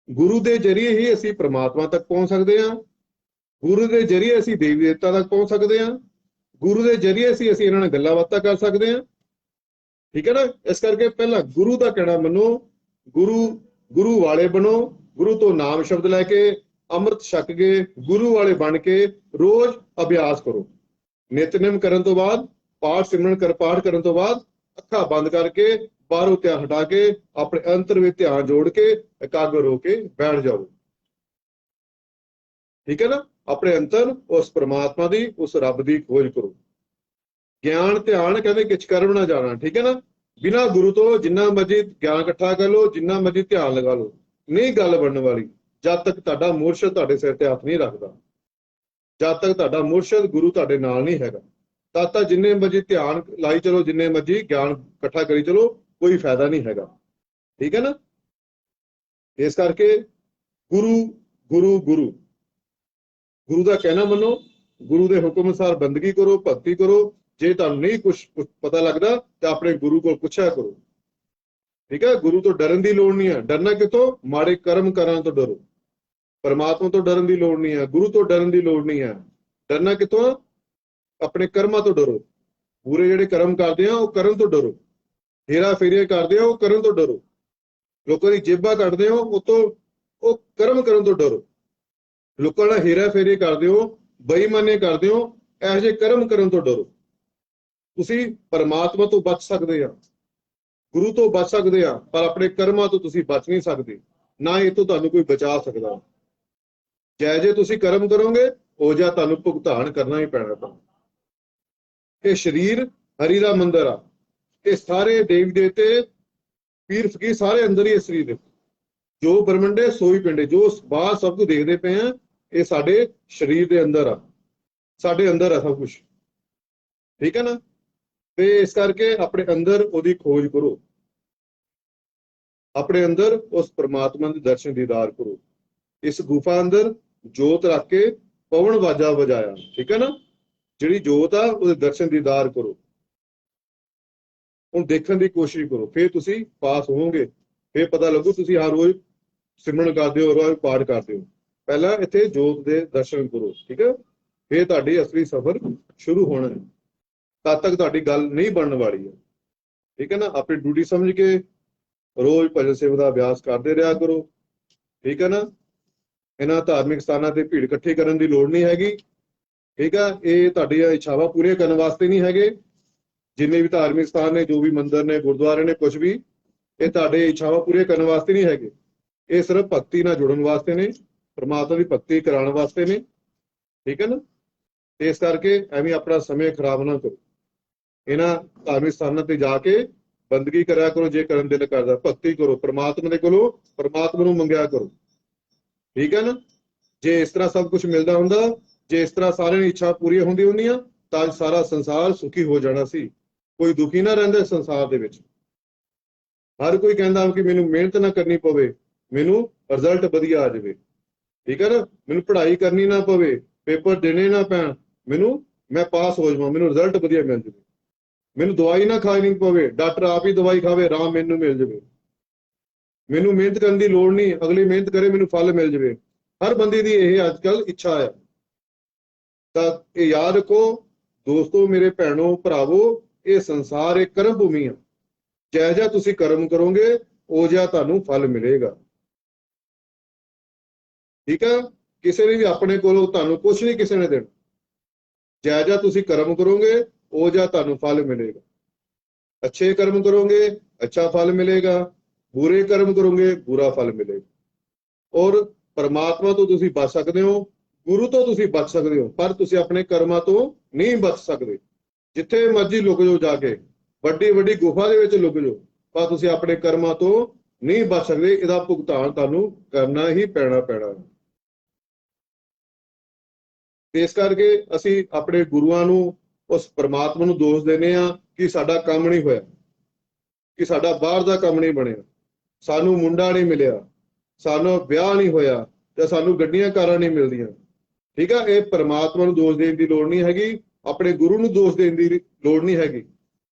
ਗੁਰੂ ਦੇ ਜਰੀਏ ਹੀ ਅਸੀਂ ਪ੍ਰਮਾਤਮਾ ਤੱਕ ਪਹੁੰਚ ਸਕਦੇ ਹਾਂ। ਗੁਰੂ ਦੇ ਜਰੀਏ ਅਸੀਂ ਦੇਵੀ ਦੇਵਤਾ ਤੱਕ ਪਹੁੰਚ ਸਕਦੇ ਹਾਂ। ਗੁਰੂ ਦੇ ਜਰੀਏ ਅਸੀਂ ਇਹਨਾਂ ਨਾਲ ਗੱਲਾਂ ਬਾਤਾਂ ਕਰ ਸਕਦੇ ਹਾਂ, ਠੀਕ ਹੈ ਨਾ। ਇਸ ਕਰਕੇ ਪਹਿਲਾਂ ਗੁਰੂ ਦਾ ਕਹਿਣਾ ਮੰਨੋ, ਗੁਰੂ ਵਾਲੇ ਬਣੋ। ਗੁਰੂ ਤੋਂ ਨਾਮ ਸ਼ਬਦ ਲੈ ਕੇ ਅੰਮ੍ਰਿਤ ਛਕ ਕੇ ਗੁਰੂ ਵਾਲੇ ਬਣ ਕੇ ਰੋਜ਼ ਅਭਿਆਸ ਕਰੋ। ਨਿਤਨੇਮ ਕਰਨ ਤੋਂ ਬਾਅਦ, ਪਾਠ ਕਰਨ ਤੋਂ ਬਾਅਦ ਅੱਖਾਂ ਬੰਦ ਕਰਕੇ, ਬਾਹਰੋਂ ਧਿਆਨ ਹਟਾ ਕੇ ਆਪਣੇ ਅੰਤਰ ਵਿੱਚ ਧਿਆਨ ਜੋੜ ਕੇ ਇਕਾਗਰ ਹੋ ਕੇ ਬੈਠ ਜਾਓ, ਠੀਕ ਹੈ ਨਾ। ਆਪਣੇ ਅੰਤਰ ਉਸ ਪ੍ਰਮਾਤਮਾ ਦੀ, ਉਸ ਰੱਬ ਦੀ ਖੋਜ ਕਰੋ। ਗਿਆਨ ਧਿਆਨ ਕਹਿੰਦੇ ਕਿਛ ਕਰਮ ਨਾ ਜਾਣਾ, ਠੀਕ ਹੈ ਨਾ। ਬਿਨਾਂ ਗੁਰੂ ਤੋਂ ਜਿੰਨਾ ਮਰਜ਼ੀ ਗਿਆਨ ਇਕੱਠਾ ਕਰ ਲਓ, ਜਿੰਨਾ ਮਰਜ਼ੀ ਧਿਆਨ ਲਗਾ ਲਓ, ਨਹੀਂ ਗੱਲ ਬਣਨ ਵਾਲੀ। ਜਦ ਤੱਕ ਤੁਹਾਡਾ ਮੁਰਸ਼ਦ ਤੁਹਾਡੇ ਸਿਰ ਤੇ ਹੱਥ ਨਹੀਂ ਰੱਖਦਾ, ਜਦ ਤੱਕ ਤੁਹਾਡਾ ਮੁਰਸ਼ਦ ਗੁਰੂ ਤੁਹਾਡੇ ਨਾਲ ਨਹੀਂ ਹੈਗਾ, ਤਦ ਤੱਕ ਜਿੰਨੇ ਮਰਜ਼ੀ ਧਿਆਨ ਲਾਈ ਚਲੋ, ਜਿੰਨੇ ਮਰਜ਼ੀ ਗਿਆਨ ਇਕੱਠਾ ਕਰੀ ਚਲੋ, ਕੋਈ ਫਾਇਦਾ ਨਹੀਂ ਹੈਗਾ, ਠੀਕ ਹੈ ਨਾ। ਇਸ ਕਰਕੇ ਗੁਰੂ ਦਾ ਕਹਿਣਾ ਮੰਨੋ, ਗੁਰੂ ਦੇ ਹੁਕਮ ਅਨੁਸਾਰ ਬੰਦਗੀ ਕਰੋ, ਭਗਤੀ ਕਰੋ। ਜੇ ਤੁਹਾਨੂੰ ਨਹੀਂ ਕੁਛ ਪਤਾ ਲੱਗਦਾ ਤਾਂ ਆਪਣੇ ਗੁਰੂ ਕੋਲ ਪੁੱਛਿਆ ਕਰੋ, ਠੀਕ ਹੈ। ਗੁਰੂ ਤੋਂ ਡਰਨ ਦੀ ਲੋੜ ਨਹੀਂ ਹੈ। ਡਰਨਾ ਕਿਤੋਂ? ਮਾੜੇ ਕਰਮ ਕਰਨ ਤੋਂ ਡਰੋ। ਪਰਮਾਤਮਾ ਤੋਂ ਡਰਨ ਦੀ ਲੋੜ ਨਹੀਂ ਹੈ, ਗੁਰੂ ਤੋਂ ਡਰਨ ਦੀ ਲੋੜ ਨਹੀਂ ਹੈ। ਡਰਨਾ ਕਿਤੋਂ? ਆਪਣੇ ਕਰਮਾਂ ਤੋਂ ਡਰੋ। ਪੂਰੇ ਜਿਹੜੇ ਕਰਮ ਕਰਦੇ ਆ ਉਹ ਕਰਨ ਤੋਂ ਡਰੋ। ਹੇਰਾ ਫੇਰੀਆਂ ਕਰਦੇ ਆ ਉਹ ਕਰਨ ਤੋਂ ਡਰੋ। ਲੋਕਾਂ ਦੀ ਜੇਬਾਂ ਕੱਢਦੇ ਹੋ ਉਹ ਕਰਮ ਕਰਨ ਤੋਂ ਡਰੋ। ਲੋਕਾਂ ਨਾਲ ਹੇਰਾ ਫੇਰੀ ਕਰਦੇ ਹੋ, ਬੇਈਮਾਨੀ ਕਰਦੇ ਹੋ, ਇਹੋ ਜਿਹੇ ਕਰਮ ਕਰਨ ਤੋਂ ਡਰੋ। ਤੁਸੀਂ ਪਰਮਾਤਮਾ ਤੋਂ ਬਚ ਸਕਦੇ ਆ, ਗੁਰੂ ਤੋਂ ਬਚ ਸਕਦੇ ਆ, ਪਰ ਆਪਣੇ ਕਰਮਾਂ ਤੋਂ ਤੁਸੀਂ ਬਚ ਨਹੀਂ ਸਕਦੇ। ਨਾ ਇਹ ਤੋਂ ਤੁਹਾਨੂੰ ਕੋਈ ਬਚਾ ਸਕਦਾ। ਜੇ ਤੁਸੀਂ ਕਰਮ ਕਰੋਗੇ ਉਹ ਜਿਹਾ ਤੁਹਾਨੂੰ ਭੁਗਤਾਨ ਕਰਨਾ ਹੀ ਪੈਣਾ ਤੁਹਾਨੂੰ। ਇਹ ਸਰੀਰ ਹਰੀ ਦਾ ਮੰਦਰ ਆ, ਇਹ ਸਾਰੇ ਦੇਵੀ ਦੇਵਤੇ ਪੀਰ ਫਕੀਰ ਸਾਰੇ ਅੰਦਰ ਹੀ ਇਸ ਸਰੀਰ ਦੇ। ਜੋ ਬ੍ਰਹਮੰਡੇ ਸੋਈ ਪਿੰਡੇ, ਜੋ ਬਾਹਰ ਸਭ ਕੁਝ ਦੇਖਦੇ ਪਏ ਆ ਇਹ ਸਾਡੇ ਸਰੀਰ ਦੇ ਅੰਦਰ ਆ, ਸਾਡੇ ਅੰਦਰ ਆ ਸਭ ਕੁਝ, ਠੀਕ ਹੈ ਨਾ। ਤੇ ਇਸ ਕਰਕੇ ਆਪਣੇ ਅੰਦਰ ਉਹਦੀ ਖੋਜ ਕਰੋ, ਆਪਣੇ ਅੰਦਰ ਉਸ ਪ੍ਰਮਾਤਮਾ ਦੇ ਦਰਸ਼ਨ ਦੀਦਾਰ ਕਰੋ। ਇਸ ਗੁਫਾ ਅੰਦਰ ਜੋਤ ਰੱਖ ਕੇ ਪਵਨ ਵਾਜਾ ਵਜਾਇਆ, ਠੀਕ ਹੈ ਨਾ। ਜਿਹੜੀ ਜੋਤ ਆ ਉਹਦੇ ਦਰਸ਼ਨ ਦੀਦਾਰ ਕਰੋ, ਹੁਣ ਦੇਖਣ ਦੀ ਕੋਸ਼ਿਸ਼ ਕਰੋ, ਫਿਰ ਤੁਸੀਂ ਪਾਸ ਹੋਵੋਗੇ। ਫਿਰ ਪਤਾ ਲੱਗੂ ਤੁਸੀਂ ਹਰ ਰੋਜ਼ ਸਿਮਰਨ ਕਰਦੇ ਹੋ, ਰੋਜ਼ ਪਾਠ ਕਰਦੇ ਹੋ। ਪਹਿਲਾਂ ਇੱਥੇ ਜੋਤ ਦੇ ਦਰਸ਼ਨ ਕਰੋ, ਠੀਕ ਹੈ, ਫਿਰ ਤੁਹਾਡੀ ਅਸਲੀ ਸਫ਼ਰ ਸ਼ੁਰੂ ਹੋਣਾ ਹੈ। ਤਦ ਤੱਕ ਤੁਹਾਡੀ ਗੱਲ ਨਹੀਂ ਬਣਨ ਵਾਲੀ ਹੈ, ਠੀਕ ਹੈ ਨਾ। ਆਪਣੀ ਡਿਊਟੀ ਸਮਝ ਕੇ ਰੋਜ਼ ਭਜਨ ਸੇਵਾ ਦਾ ਅਭਿਆਸ ਕਰਦੇ ਰਿਹਾ ਕਰੋ, ਠੀਕ ਹੈ ਨਾ। ਇਹਨਾਂ ਧਾਰਮਿਕ ਸਥਾਨਾਂ ਤੇ ਭੀੜ ਇਕੱਠੀ ਕਰਨ ਦੀ ਲੋੜ ਨਹੀਂ ਹੈਗੀ, ਠੀਕ ਆ। ਇਹ ਤੁਹਾਡੀਆਂ ਇੱਛਾਵਾਂ ਪੂਰੀਆਂ ਕਰਨ ਵਾਸਤੇ ਨਹੀਂ ਹੈਗੇ। ਜਿੰਨੇ ਵੀ ਧਾਰਮਿਕ ਸਥਾਨ ਨੇ, ਜੋ ਵੀ ਮੰਦਿਰ ਨੇ, ਗੁਰਦੁਆਰੇ ਨੇ, ਕੁਝ ਵੀ, ਇਹ ਤੁਹਾਡੇ ਇੱਛਾਵਾਂ ਪੂਰੀਆਂ ਕਰਨ ਵਾਸਤੇ ਨਹੀਂ ਹੈਗੇ। ਇਹ ਸਿਰਫ ਭਗਤੀ ਨਾਲ ਜੁੜਨ ਵਾਸਤੇ ਨੇ, ਪਰਮਾਤਮਾ ਦੀ ਭਗਤੀ ਕਰਾਉਣ ਵਾਸਤੇ ਨੇ, ਠੀਕ ਹੈ ਨਾ। ਤੇ ਇਸ ਕਰਕੇ ਐਵੇਂ ਆਪਣਾ ਸਮੇਂ ਖਰਾਬ ਨਾ ਕਰੋ। ਇਹਨਾਂ ਧਾਰਮਿਕ ਸਥਾਨਾਂ ਤੇ ਜਾ ਕੇ ਬੰਦਗੀ ਕਰਿਆ ਕਰੋ, ਜੇ ਕਰਨ ਦਿਲ ਕਰਦਾ ਭਗਤੀ ਕਰੋ, ਪਰਮਾਤਮਾ ਦੇ ਕੋਲੋਂ ਪਰਮਾਤਮਾ ਨੂੰ ਮੰਗਿਆ ਕਰੋ, ਠੀਕ ਹੈ ਨਾ। ਜੇ ਇਸ ਤਰ੍ਹਾਂ ਸਭ ਕੁਝ ਮਿਲਦਾ ਹੁੰਦਾ, ਜੇ ਇਸ ਤਰ੍ਹਾਂ ਸਾਰਿਆਂ ਦੀ ਇੱਛਾ ਪੂਰੀਆਂ ਹੁੰਦੀਆਂ ਤਾਂ ਸਾਰਾ ਸੰਸਾਰ ਸੁਖੀ ਹੋ ਜਾਣਾ ਸੀ। ਕੋਈ ਦੁਖੀ ਨਾ ਰਹਿੰਦਾ ਸੰਸਾਰ ਦੇ ਵਿੱਚ। ਹਰ ਕੋਈ ਕਹਿੰਦਾ ਕਿ ਮੈਨੂੰ ਮਿਹਨਤ ਨਾ ਕਰਨੀ ਪਵੇ, ਮੈਨੂੰ ਰਿਜ਼ਲਟ ਵਧੀਆ ਆ ਜਾਵੇ, ਠੀਕ ਹੈ ਨਾ। ਮੈਨੂੰ ਪੜ੍ਹਾਈ ਕਰਨੀ ਨਾ ਪਵੇ, ਪੇਪਰ ਦੇਣੇ ਨਾ ਪੈਣ, ਮੈਂ ਪਾਸ ਹੋ ਜਾਵਾਂ, ਮੈਨੂੰ ਰਿਜ਼ਲਟ ਵਧੀਆ ਮਿਲ ਜਾਵੇ। ਮੈਨੂੰ ਦਵਾਈ ਨਾ ਖਾਣੀ ਪਵੇ, ਡਾਕਟਰ ਆਪ ਹੀ ਦਵਾਈ ਖਾਵੇ, ਆਰਾਮ ਮੈਨੂੰ ਮਿਲ ਜਾਵੇ। ਮੈਨੂੰ ਮਿਹਨਤ ਕਰਨ ਦੀ ਲੋੜ ਨਹੀਂ, ਅਗਲੀ ਮਿਹਨਤ ਕਰੇ, ਮੈਨੂੰ ਫਲ ਮਿਲ ਜਾਵੇ। ਹਰ ਬੰਦੇ ਦੀ ਇਹ ਅੱਜ ਕੱਲ੍ਹ ਇੱਛਾ ਹੈ। ਤਾਂ ਇਹ ਯਾਦ ਰੱਖੋ ਦੋਸਤੋ, ਮੇਰੇ ਭੈਣੋ ਭਰਾਵੋ, ਇਹ ਸੰਸਾਰ ਇੱਕ ਕਰਮ ਭੂਮੀ ਆ। ਜਿਹੋ ਜਿਹਾ ਤੁਸੀਂ ਕਰਮ ਕਰੋਗੇ ਉਹ ਜਿਹਾ ਤੁਹਾਨੂੰ ਫਲ ਮਿਲੇਗਾ, ਠੀਕ ਹੈ। ਕਿਸੇ ਨੇ ਵੀ ਆਪਣੇ ਕੋਲੋਂ ਤੁਹਾਨੂੰ ਕੁਛ ਨਹੀਂ ਕਿਸੇ ਨੇ ਦੇਣਾ। ਜਿਹੋ ਜਿਹਾ ਤੁਸੀਂ ਕਰਮ ਕਰੋਗੇ ਉਹ ਜਿਹਾ ਤੁਹਾਨੂੰ ਫਲ ਮਿਲੇਗਾ। ਅੱਛੇ ਕਰਮ ਕਰੋਗੇ ਅੱਛਾ ਫਲ ਮਿਲੇਗਾ, ਬੁਰੇ ਕਰਮ ਕਰੋਗੇ ਬੁਰਾ ਫਲ ਮਿਲੇਗਾ। ਔਰ ਪਰਮਾਤਮਾ ਤੋਂ ਤੁਸੀਂ ਬਚ ਸਕਦੇ ਹੋ, ਗੁਰੂ ਤੋਂ ਤੁਸੀਂ ਬਚ ਸਕਦੇ ਹੋ, ਪਰ ਤੁਸੀਂ ਆਪਣੇ ਕਰਮਾਂ ਤੋਂ ਨਹੀਂ ਬਚ ਸਕਦੇ। ਜਿੱਥੇ ਮਰਜ਼ੀ ਲੁਕ ਜਾਓ, ਜਾ ਕੇ ਵੱਡੀ ਵੱਡੀ ਗੁਫਾ ਦੇ ਵਿੱਚ ਲੁਕ ਜਾਓ, ਪਰ ਤੁਸੀਂ ਆਪਣੇ ਕਰਮਾਂ ਤੋਂ ਨਹੀਂ ਬਚ ਸਕਦੇ। ਇਹਦਾ ਭੁਗਤਾਨ ਤੁਹਾਨੂੰ ਕਰਨਾ ਹੀ ਪੈਣਾ। ਇਸ ਕਰਕੇ ਅਸੀਂ ਆਪਣੇ ਗੁਰੂਆਂ ਨੂੰ, ਉਸ ਪਰਮਾਤਮਾ ਨੂੰ ਦੋਸ਼ ਦਿੰਦੇ ਆ ਕਿ ਸਾਡਾ ਕੰਮ ਨਹੀਂ ਹੋਇਆ, ਕਿ ਸਾਡਾ ਬਾਹਰ ਦਾ ਕੰਮ ਨਹੀਂ ਬਣਿਆ, ਸਾਨੂੰ ਮੁੰਡਾ ਨਹੀਂ ਮਿਲਿਆ, ਸਾਨੂੰ ਵਿਆਹ ਨਹੀਂ ਹੋਇਆ, ਜਾਂ ਸਾਨੂੰ ਗੱਡੀਆਂ ਕਾਰਾਂ ਨਹੀਂ ਮਿਲਦੀਆਂ, ਠੀਕ ਆ। ਇਹ ਪਰਮਾਤਮਾ ਨੂੰ ਦੋਸ਼ ਦੇਣ ਦੀ ਲੋੜ ਨਹੀਂ ਹੈਗੀ, ਆਪਣੇ ਗੁਰੂ ਨੂੰ ਦੋਸ਼ ਦੇਣ ਦੀ ਲੋੜ ਨਹੀਂ ਹੈਗੀ,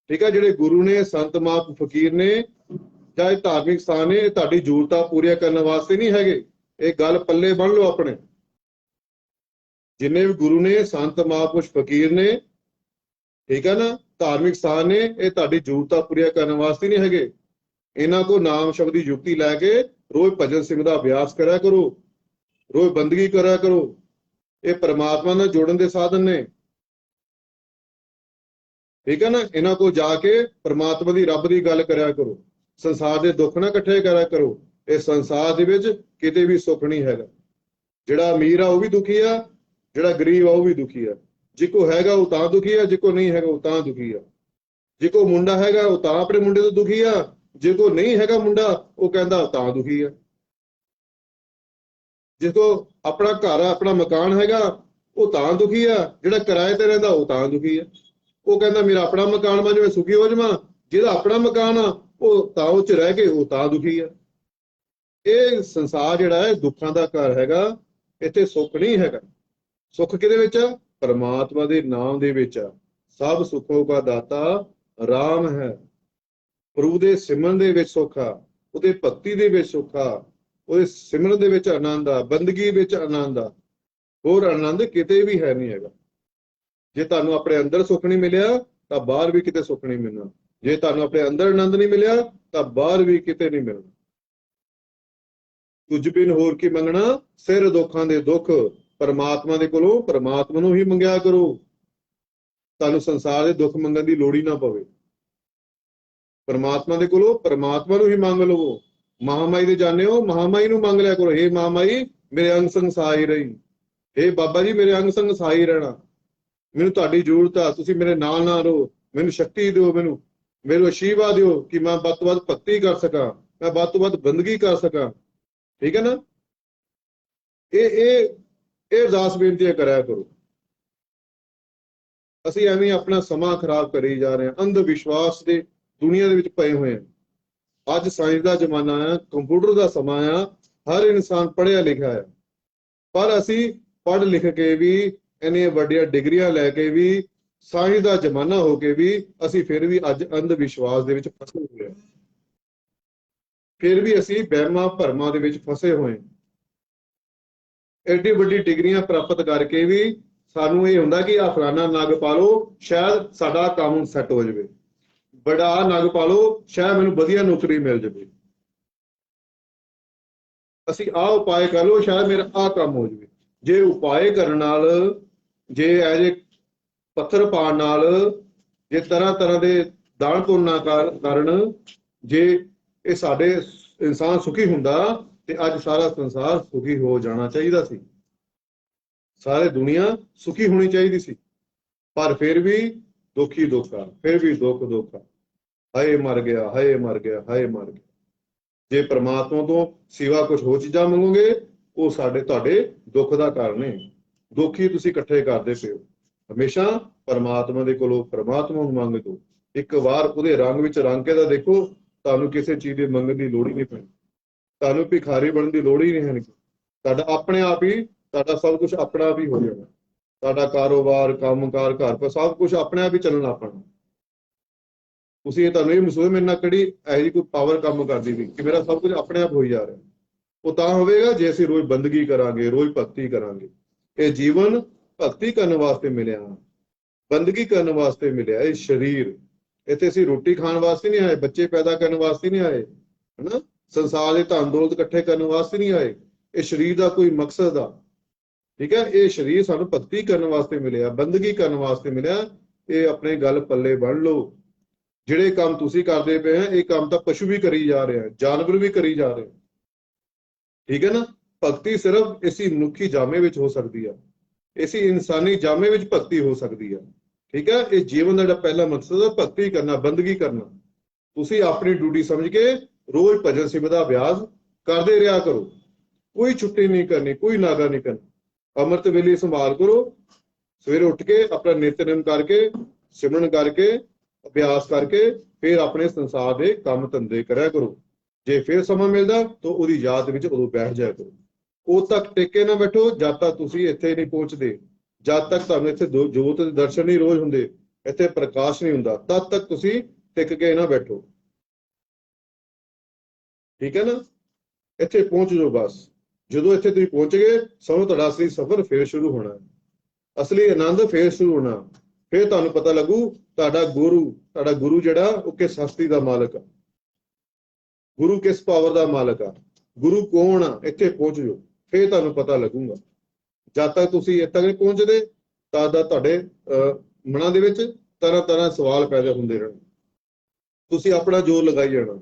ਠੀਕ ਆ। ਜਿਹੜੇ ਗੁਰੂ ਨੇ, ਸੰਤ ਮਹਾਂਪੁਰਖ ਫਕੀਰ ਨੇ, ਜਾਂ ਇਹ ਧਾਰਮਿਕ ਸਥਾਨ ਨੇ, ਇਹ ਤੁਹਾਡੀ ਜ਼ਰੂਰਤਾਂ ਪੂਰੀਆਂ ਕਰਨ ਵਾਸਤੇ ਨਹੀਂ ਹੈਗੇ। ਇਹ ਗੱਲ ਪੱਲੇ ਬੰਨ ਲਓ ਆਪਣੇ। ਜਿੰਨੇ ਵੀ ਗੁਰੂ ਨੇ, ਸੰਤ ਮਹਾਂਪੁਰਖ ਫਕੀਰ ਨੇ, ਠੀਕ ਹੈ ਨਾ, ਧਾਰਮਿਕ ਸਥਾਨ ਨੇ, ਇਹ ਤੁਹਾਡੀ ਜ਼ਰੂਰਤਾਂ ਪੂਰੀਆਂ ਕਰਨ ਵਾਸਤੇ ਨਹੀਂ ਹੈਗੇ। ਇਹਨਾਂ ਕੋ ਨਾਮ ਸ਼ਬਦ ਦੀ ਯੁਕਤੀ ਲੈ ਕੇ ਰੋਜ਼ ਭਜਨ ਸਿੰਘ ਦਾ ਅਭਿਆਸ ਕਰਿਆ ਕਰੋ, ਰੋਜ਼ ਬੰਦਗੀ ਕਰਿਆ ਕਰੋ। ਇਹ ਪਰਮਾਤਮਾ ਨਾਲ ਜੋੜਨ ਦੇ ਸਾਧਨ ਨੇ, ਠੀਕ ਹੈ ਨਾ। ਇਹਨਾਂ ਕੋਲ ਜਾ ਕੇ ਪਰਮਾਤਮਾ ਦੀ, ਰੱਬ ਦੀ ਗੱਲ ਕਰਿਆ ਕਰੋ। ਸੰਸਾਰ ਦੇ ਦੁੱਖ ਨਾ ਇਕੱਠੇ ਕਰਿਆ ਕਰੋ। ਇਸ ਸੰਸਾਰ ਦੇ ਵਿੱਚ ਕਿਤੇ ਵੀ ਸੁੱਖ ਨਹੀਂ ਹੈਗਾ। ਜਿਹੜਾ ਅਮੀਰ ਆ ਉਹ ਵੀ ਦੁਖੀ ਆ, ਜਿਹੜਾ ਗਰੀਬ ਆ ਉਹ ਵੀ ਦੁਖੀ ਆ। ਜਿੱਕੋ ਹੈਗਾ ਉਹ ਤਾਂ ਦੁਖੀ ਆ, ਜਿੱਕੋ ਨਹੀਂ ਹੈਗਾ ਉਹ ਤਾਂ ਦੁਖੀ ਆ। ਜਿੱਕੋ ਮੁੰਡਾ ਹੈਗਾ ਉਹ ਤਾਂ ਆਪਣੇ ਮੁੰਡੇ ਤੋਂ ਦੁਖੀ ਆ, ਜਿੱਕੋ ਨਹੀਂ ਹੈਗਾ ਮੁੰਡਾ ਉਹ ਕਹਿੰਦਾ ਤਾਂ ਦੁਖੀ ਆ। ਜਿੱਕੋ ਆਪਣਾ ਘਰ ਆ, ਆਪਣਾ ਮਕਾਨ ਹੈਗਾ, ਉਹ ਤਾਂ ਦੁਖੀ ਆ। ਜਿਹੜਾ ਕਿਰਾਏ ਤੇ ਰਹਿੰਦਾ ਉਹ ਤਾਂ ਦੁਖੀ ਆ। ਉਹ ਕਹਿੰਦਾ ਮੇਰਾ ਆਪਣਾ ਮਕਾਨ ਬਣ ਜਾਵੇ, ਸੁਖੀ ਹੋ ਜਾਵਾਂ। ਜਿਹਦਾ ਆਪਣਾ ਮਕਾਨ ਆ ਉਹ ਤਾਂ ਉਹ 'ਚ ਰਹਿ ਕੇ ਉਹ ਤਾਂ ਦੁਖੀ ਆ। ਇਹ ਸੰਸਾਰ ਜਿਹੜਾ ਹੈ ਦੁੱਖਾਂ ਦਾ ਘਰ ਹੈਗਾ, ਇੱਥੇ ਸੁੱਖ ਨਹੀਂ ਹੈਗਾ। ਸੁੱਖ ਕਿਹਦੇ ਵਿੱਚ ਆ? ਪਰਮਾਤਮਾ ਦੇ ਨਾਮ ਦੇ ਵਿੱਚ ਆ। ਸਭ ਸੁੱਖੋਂ ਕਾ ਦਾਤਾ ਰਾਮ ਹੈ। ਪ੍ਰਭੂ ਦੇ ਸਿਮਰਨ ਦੇ ਵਿੱਚ ਸੁੱਖ ਆ, ਉਹਦੇ ਭਗਤੀ ਦੇ ਵਿੱਚ ਸੁੱਖ ਆ, ਉਹਦੇ ਸਿਮਰਨ ਦੇ ਵਿੱਚ ਆਨੰਦ ਆ, ਬੰਦਗੀ ਵਿੱਚ ਆਨੰਦ ਆ। ਹੋਰ ਆਨੰਦ ਕਿਤੇ ਵੀ ਹੈ ਨਹੀਂ ਹੈਗਾ। ਜੇ ਤੁਹਾਨੂੰ ਆਪਣੇ ਅੰਦਰ ਸੁੱਖ ਨਹੀਂ ਮਿਲਿਆ ਤਾਂ ਬਾਹਰ ਵੀ ਕਿਤੇ ਸੁੱਖ ਨਹੀਂ ਮਿਲਣਾ। ਜੇ ਤੁਹਾਨੂੰ ਆਪਣੇ ਅੰਦਰ ਆਨੰਦ ਨਹੀਂ ਮਿਲਿਆ ਤਾਂ ਬਾਹਰ ਵੀ ਕਿਤੇ ਨਹੀਂ ਮਿਲਣਾ। ਤੁਝ ਬਿਨ ਹੋਰ ਕੀ ਮੰਗਣਾ, ਸਿਰ ਦੁੱਖਾਂ ਦੇ ਦੁੱਖ ਪਰਮਾਤਮਾ ਦੇ ਕੋਲੋਂ ਪਰਮਾਤਮਾ ਨੂੰ ਹੀ ਮੰਗਿਆ ਕਰੋ। ਤੁਹਾਨੂੰ ਸੰਸਾਰ ਦੇ ਦੁੱਖ ਮੰਗਣ ਦੀ ਲੋੜ ਹੀ ਨਾ ਪਵੇ। ਪਰਮਾਤਮਾ ਦੇ ਕੋਲੋਂ ਪਰਮਾਤਮਾ ਨੂੰ ਹੀ ਮੰਗ ਲਵੋ। ਮਹਾਮਾਈ ਦੇ ਜਾਣੇ ਹੋ, ਮਹਾਮਾਈ ਨੂੰ ਮੰਗ ਲਿਆ ਕਰੋ, ਹੇ ਮਹਾਮਾਈ ਮੇਰੇ ਅੰਗ ਸੰਗ ਸਹਾਈ ਰਹੀ, ਇਹ ਬਾਬਾ ਜੀ ਮੇਰੇ ਅੰਗ ਸੰਗ ਸਹਾਈ ਰਹਿਣਾ, ਮੈਨੂੰ ਤੁਹਾਡੀ ਜ਼ਰੂਰਤ ਆ, ਤੁਸੀਂ ਮੇਰੇ ਨਾਲ ਨਾਲ ਰਹੋ, ਮੈਨੂੰ ਸ਼ਕਤੀ ਦਿਓ, ਮੈਨੂੰ ਅਸ਼ੀਰਵਾਦ ਦਿਓ ਕਿ ਮੈਂ ਵੱਧ ਤੋਂ ਵੱਧ ਭਗਤੀ ਕਰ ਸਕਾਂ, ਮੈਂ ਵੱਧ ਤੋਂ ਵੱਧ ਬੰਦਗੀ ਕਰ ਸਕਾਂ। ਠੀਕ ਹੈ ਨਾ। ਇਹ ਅਰਦਾਸ ਬੇਨਤੀਆਂ ਕਰਿਆ ਕਰੋ। ਅਸੀਂ ਐਵੇਂ ਆਪਣਾ ਸਮਾਂ ਖਰਾਬ ਕਰੀ ਜਾ ਰਹੇ ਹਾਂ, ਅੰਧ ਵਿਸ਼ਵਾਸ ਦੇ ਦੁਨੀਆ ਦੇ ਵਿੱਚ ਪਏ ਹੋਏ ਹਾਂ। ਅੱਜ ਸਾਇੰਸ ਦਾ ਜ਼ਮਾਨਾ ਆ, ਕੰਪਿਊਟਰ ਦਾ ਸਮਾਂ ਆ, ਹਰ ਇਨਸਾਨ ਪੜ੍ਹਿਆ ਲਿਖਿਆ ਹੈ, ਪਰ ਅਸੀਂ ਪੜ੍ਹ ਲਿਖ ਕੇ ਵੀ, ਇੰਨੀਆਂ ਵੱਡੀਆਂ ਡਿਗਰੀਆਂ ਲੈ ਕੇ ਵੀ, ਸਾਇੰਸ ਦਾ ਜ਼ਮਾਨਾ ਹੋ ਕੇ ਵੀ ਅਸੀਂ ਫਿਰ ਵੀ ਅੱਜ ਅੰਧ ਵਿਸ਼ਵਾਸ ਦੇ ਵਿੱਚ ਫਸੇ ਹੋਏ ਹਾਂ। ਫਿਰ ਵੀ ਅਸੀਂ ਵਹਿਮਾਂ ਭਰਮਾਂ ਦੇ ਵਿੱਚ ਫਸੇ ਹੋਏ। ਐਡੀ ਵੱਡੀ ਡਿਗਰੀਆਂ ਪ੍ਰਾਪਤ ਕਰਕੇ ਵੀ ਸਾਨੂੰ ਇਹ ਹੁੰਦਾ ਕਿ ਆ ਫਲਾਣਾ ਨਗ ਪਾ ਲਓ, ਸ਼ਾਇਦ ਸਾਡਾ ਕੰਮ ਸੈੱਟ ਹੋ ਜਾਵੇ, ਬੜਾ ਨਗ ਪਾ ਲਓ, ਸ਼ਾਇਦ ਮੈਨੂੰ ਵਧੀਆ ਨੌਕਰੀ ਮਿਲ ਜਾਵੇ, ਅਸੀਂ ਆਹ ਉਪਾਅ ਕਰ ਲਓ, ਸ਼ਾਇਦ ਮੇਰਾ ਆਹ ਕੰਮ ਹੋ ਜਾਵੇ। ਜੇ ਉਪਾਅ ਕਰਨ ਨਾਲ, ਜੇ ਐਜੇ ਪੱਥਰ ਪਾਉਣ ਨਾਲ, ਜੇ ਤਰ੍ਹਾਂ ਤਰ੍ਹਾਂ ਦੇ ਦਾਨ ਪੁੰਨ ਕਾਰਨ ਜੇ ਇਹ ਸਾਡੇ ਇਨਸਾਨ ਸੁਖੀ ਹੁੰਦਾ ਤੇ ਅੱਜ ਸਾਰਾ ਸੰਸਾਰ ਸੁਖੀ ਹੋ ਜਾਣਾ ਚਾਹੀਦਾ ਸੀ, ਸਾਰੇ ਦੁਨੀਆ ਸੁਖੀ ਹੋਣੀ ਚਾਹੀਦੀ ਸੀ। ਪਰ ਫਿਰ ਵੀ ਦੁਖੀ ਦੁੱਖਾ, ਫਿਰ ਵੀ ਦੁੱਖ ਆ, ਹਾਏ ਮਰ ਗਿਆ, ਹਾਏ ਮਰ ਗਿਆ, ਹਾਏ ਮਰ ਗਿਆ। ਜੇ ਪ੍ਰਮਾਤਮਾ ਤੋਂ ਸਿਵਾ ਕੁਝ ਹੋਰ ਚੀਜ਼ਾਂ ਮੰਗੋਗੇ, ਉਹ ਤੁਹਾਡੇ ਦੁੱਖ ਦਾ ਕਾਰਨ ਹੈ। ਦੁਖੀ ਤੁਸੀਂ ਇਕੱਠੇ ਕਰਦੇ ਪਏ ਹੋ। ਹਮੇਸ਼ਾ ਪਰਮਾਤਮਾ ਦੇ ਕੋਲੋਂ ਪ੍ਰਮਾਤਮਾ ਨੂੰ ਮੰਗ ਦਿਓ। ਇੱਕ ਵਾਰ ਉਹਦੇ ਰੰਗ ਵਿੱਚ ਰੰਗ ਕੇ ਤਾਂ ਦੇਖੋ, ਤੁਹਾਨੂੰ ਕਿਸੇ ਚੀਜ਼ ਦੀ ਮੰਗਣ ਦੀ ਲੋੜ ਹੀ ਨਹੀਂ ਪੈਣੀ, ਤੁਹਾਨੂੰ ਭਿਖਾਰੀ ਬਣਨ ਦੀ ਲੋੜ ਹੀ ਨਹੀਂ ਹੈ। ਤੁਹਾਡਾ ਆਪਣੇ ਆਪ ਹੀ, ਤੁਹਾਡਾ ਸਭ ਕੁਝ ਆਪਣਾ ਆਪ ਹੀ ਹੋ ਜਾਣਾ। ਤੁਹਾਡਾ ਕਾਰੋਬਾਰ, ਕੰਮਕਾਰ, ਘਰ ਪਰ ਸਭ ਕੁਝ ਆਪਣੇ ਆਪ ਹੀ ਚੱਲਣਾ ਆਪਣਾ। ਤੁਸੀਂ ਤੁਹਾਨੂੰ ਇਹ ਮਹਿਸੂਸ, ਮੇਰੇ ਨਾਲ ਕਿਹੜੀ ਇਹੋ ਜਿਹੀ ਕੋਈ ਪਾਵਰ ਕੰਮ ਕਰਦੀ ਵੀ ਕਿ ਮੇਰਾ ਸਭ ਕੁਝ ਆਪਣੇ ਆਪ ਹੋਈ ਜਾ ਰਿਹਾ। ਉਹ ਤਾਂ ਹੋਵੇਗਾ ਜੇ ਅਸੀਂ ਰੋਜ਼ ਬੰਦਗੀ ਕਰਾਂਗੇ, ਰੋਜ਼ ਭਗਤੀ ਕਰਾਂਗੇ। ਇਹ ਜੀਵਨ ਭਗਤੀ ਕਰਨ ਵਾਸਤੇ ਮਿਲਿਆ, ਬੰਦਗੀ ਕਰਨ ਵਾਸਤੇ ਮਿਲਿਆ। ਇਹ ਸਰੀਰ, ਇੱਥੇ ਅਸੀਂ ਰੋਟੀ ਖਾਣ ਵਾਸਤੇ ਨਹੀਂ ਆਏ, ਬੱਚੇ ਪੈਦਾ ਕਰਨ ਵਾਸਤੇ ਨਹੀਂ ਆਏ, ਹਨਾ, ਸੰਸਾਰ ਦੇ ਧਨ ਦੌਲਤ ਇਕੱਠੇ ਕਰਨ ਵਾਸਤੇ ਨਹੀਂ ਆਏ। ਇਹ ਸਰੀਰ ਦਾ ਕੋਈ ਮਕਸਦ ਆ। ਠੀਕ ਹੈ। ਇਹ ਸਰੀਰ ਸਾਨੂੰ ਭਗਤੀ ਕਰਨ ਵਾਸਤੇ ਮਿਲਿਆ, ਬੰਦਗੀ ਕਰਨ ਵਾਸਤੇ ਮਿਲਿਆ। ਇਹ ਆਪਣੇ ਗੱਲ ਪੱਲੇ ਬੰਨ ਲਓ। ਜਿਹੜੇ ਕੰਮ ਤੁਸੀਂ ਕਰਦੇ ਪਏ ਆ, ਇਹ ਕੰਮ ਤਾਂ ਪਸ਼ੂ ਵੀ ਕਰੀ ਜਾ ਰਹੇ ਆ, ਜਾਨਵਰ ਵੀ ਕਰੀ ਜਾ ਰਹੇ। ਠੀਕ ਹੈ ਨਾ। ਭਗਤੀ ਸਿਰਫ ਇਸੇ ਮਨੁੱਖੀ ਜਾਮੇ ਵਿੱਚ ਹੋ ਸਕਦੀ ਆ, ਇਸੇ ਇਨਸਾਨੀ ਜਾਮੇ ਵਿੱਚ ਭਗਤੀ ਹੋ ਸਕਦੀ ਆ। ਠੀਕ ਹੈ। ਇਹ ਜੀਵਨ ਦਾ ਜਿਹੜਾ ਪਹਿਲਾ ਮਕਸਦ ਹੈ, ਭਗਤੀ ਕਰਨਾ, ਬੰਦਗੀ ਕਰਨਾ। ਤੁਸੀਂ ਆਪਣੀ ਡਿਊਟੀ ਸਮਝ ਕੇ ਰੋਜ਼ ਭਜਨ ਸੇਵਾ ਦਾ ਅਭਿਆਸ ਕਰਦੇ ਰਿਹਾ ਕਰੋ। ਕੋਈ ਛੁੱਟੀ ਨਹੀਂ ਕਰਨੀ, ਕੋਈ ਨਾਗਾ ਨਹੀਂ ਕਰਨਾ। ਅੰਮ੍ਰਿਤ ਵੇਲੇ ਸੰਭਾਲ ਕਰੋ, ਸਵੇਰੇ ਉੱਠ ਕੇ ਆਪਣਾ ਨਿਤਨੇਮ ਕਰਕੇ, ਸਿਮਰਨ ਕਰਕੇ, ਅਭਿਆਸ ਕਰਕੇ, ਫਿਰ ਆਪਣੇ ਸੰਸਾਰ ਦੇ ਕੰਮ ਧੰਦੇ ਕਰਿਆ ਕਰੋ। ਜੇ ਫਿਰ ਸਮਾਂ ਮਿਲਦਾ ਤਾਂ ਉਹਦੀ ਯਾਦ ਵਿੱਚ ਉਦੋਂ ਬੈਠ ਜਾਇਆ ਕਰੋ। ਉਦੋਂ ਤੱਕ ਟਿਕੇ ਨਾ ਬੈਠੋ ਜਦ ਤੱਕ ਤੁਸੀਂ ਇੱਥੇ ਨਹੀਂ ਪਹੁੰਚਦੇ, ਜਦ ਤੱਕ ਤੁਹਾਨੂੰ ਇੱਥੇ ਜੋਤ ਦੇ ਦਰਸ਼ਨ ਨਹੀਂ ਰੋਜ਼ ਹੁੰਦੇ, ਇੱਥੇ ਪ੍ਰਕਾਸ਼ ਨਹੀਂ ਹੁੰਦਾ, ਤਦ ਤੱਕ ਤੁਸੀਂ ਟਿਕ ਕੇ ਨਾ ਬੈਠੋ। ਠੀਕ ਹੈ ਨਾ। ਇੱਥੇ ਪਹੁੰਚ ਜਾਓ ਬਸ। ਜਦੋਂ ਇੱਥੇ ਤੁਸੀਂ ਪਹੁੰਚ ਗਏ, ਸਮਝੋ ਤੁਹਾਡਾ ਅਸਲੀ ਸਫ਼ਰ ਫੇਰ ਸ਼ੁਰੂ ਹੋਣਾ, ਅਸਲੀ ਆਨੰਦ ਫੇਰ ਸ਼ੁਰੂ ਹੋਣਾ। ਫਿਰ ਤੁਹਾਨੂੰ ਪਤਾ ਲੱਗੂ ਤੁਹਾਡਾ ਗੁਰੂ ਜਿਹੜਾ ਉਹ ਕਿਸ ਹਸਤੀ ਦਾ ਮਾਲਕ ਆ, ਗੁਰੂ ਕਿਸ ਪਾਵਰ ਦਾ ਮਾਲਕ ਆ, ਗੁਰੂ ਕੌਣ ਆ। ਇੱਥੇ ਪਹੁੰਚ ਜਾਓ, ਫਿਰ ਤੁਹਾਨੂੰ ਪਤਾ ਲੱਗੂਗਾ। ਜਦ ਤੱਕ ਤੁਸੀਂ ਇੱਥੇ ਤੱਕ ਨਹੀਂ ਪਹੁੰਚਦੇ, ਤਦ ਤੱਕ ਤੁਹਾਡੇ ਮਨਾਂ ਦੇ ਵਿੱਚ ਤਰ੍ਹਾਂ ਤਰ੍ਹਾਂ ਸਵਾਲ ਪੈਦਾ ਹੁੰਦੇ ਰਹਿਣ। ਤੁਸੀਂ ਆਪਣਾ ਜ਼ੋਰ ਲਗਾਈ ਜਾਣਾ।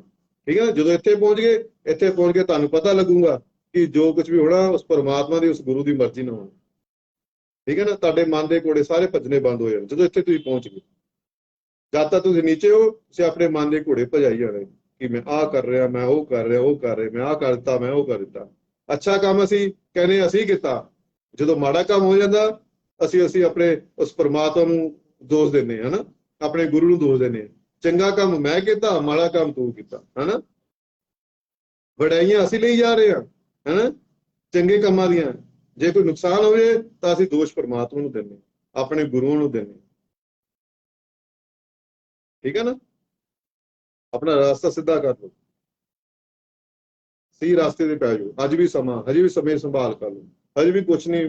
ਠੀਕ ਹੈ। ਜਦੋਂ ਇੱਥੇ ਪਹੁੰਚ ਗਏ ਤੁਹਾਨੂੰ ਪਤਾ ਲੱਗੂਗਾ ਕਿ ਜੋ ਕੁਝ ਵੀ ਹੋਣਾ ਉਸ ਪਰਮਾਤਮਾ ਦੀ, ਉਸ ਗੁਰੂ ਦੀ ਮਰਜ਼ੀ ਨਾਲ ਹੋਣਾ। ਠੀਕ ਹੈ ਨਾ। ਤੁਹਾਡੇ ਮਨ ਦੇ ਘੋੜੇ ਸਾਰੇ ਭੱਜਣੇ ਬੰਦ ਹੋ ਜਾਣ ਜਦੋਂ ਇੱਥੇ ਤੁਸੀਂ ਪਹੁੰਚ ਗਏ। ਜਦ ਤੱਕ ਤੁਸੀਂ ਨੀਚੇ ਹੋ, ਤੁਸੀਂ ਆਪਣੇ ਮਨ ਦੇ ਘੋੜੇ ਭਜਾਈ ਜਾਣੇ ਕਿ ਮੈਂ ਆਹ ਕਰ ਰਿਹਾ, ਮੈਂ ਉਹ ਕਰ ਰਿਹਾ, ਮੈਂ ਆਹ ਕਰ ਦਿੱਤਾ, ਮੈਂ ਉਹ ਕਰ ਦਿੱਤਾ। ਅੱਛਾ ਕੰਮ ਅਸੀਂ ਕਹਿੰਦੇ ਅਸੀਂ ਕੀਤਾ, ਜਦੋਂ ਮਾੜਾ ਕੰਮ ਹੋ ਜਾਂਦਾ ਅਸੀਂ ਆਪਣੇ ਉਸ ਪਰਮਾਤਮਾ ਨੂੰ ਦੋਸ਼ ਦਿੰਦੇ ਹਾਂ, ਹਨਾ, ਆਪਣੇ ਗੁਰੂ ਨੂੰ ਦੋਸ਼ ਦਿੰਦੇ ਹਾਂ। ਚੰਗਾ ਕੰਮ ਮੈਂ ਕੀਤਾ, ਮਾੜਾ ਕੰਮ ਤੂੰ ਕੀਤਾ, ਹਨਾ। ਵਡਿਆਈਆਂ ਅਸੀਂ ਲਈ ਜਾ ਰਹੇ ਹਾਂ, ਹਨਾ, ਚੰਗੇ ਕੰਮਾਂ ਦੀਆਂ। ਜੇ ਕੋਈ ਨੁਕਸਾਨ ਹੋਵੇ ਤਾਂ ਅਸੀਂ ਦੋਸ਼ ਪਰਮਾਤਮਾ ਨੂੰ ਦਿੰਦੇ, ਆਪਣੇ ਗੁਰੂਆਂ ਨੂੰ ਦਿੰਦੇ। ਠੀਕ ਹੈ ਨਾ। ਆਪਣਾ ਰਸਤਾ ਸਿੱਧਾ ਕਰ ਲਓ, ਸਹੀ ਰਸਤੇ ਤੇ ਪੈ ਜਾਓ। ਹਜੇ ਵੀ ਸਮੇਂ ਸੰਭਾਲ ਕਰ ਲਓ। ਹਜੇ ਵੀ ਕੁਛ ਨਹੀਂ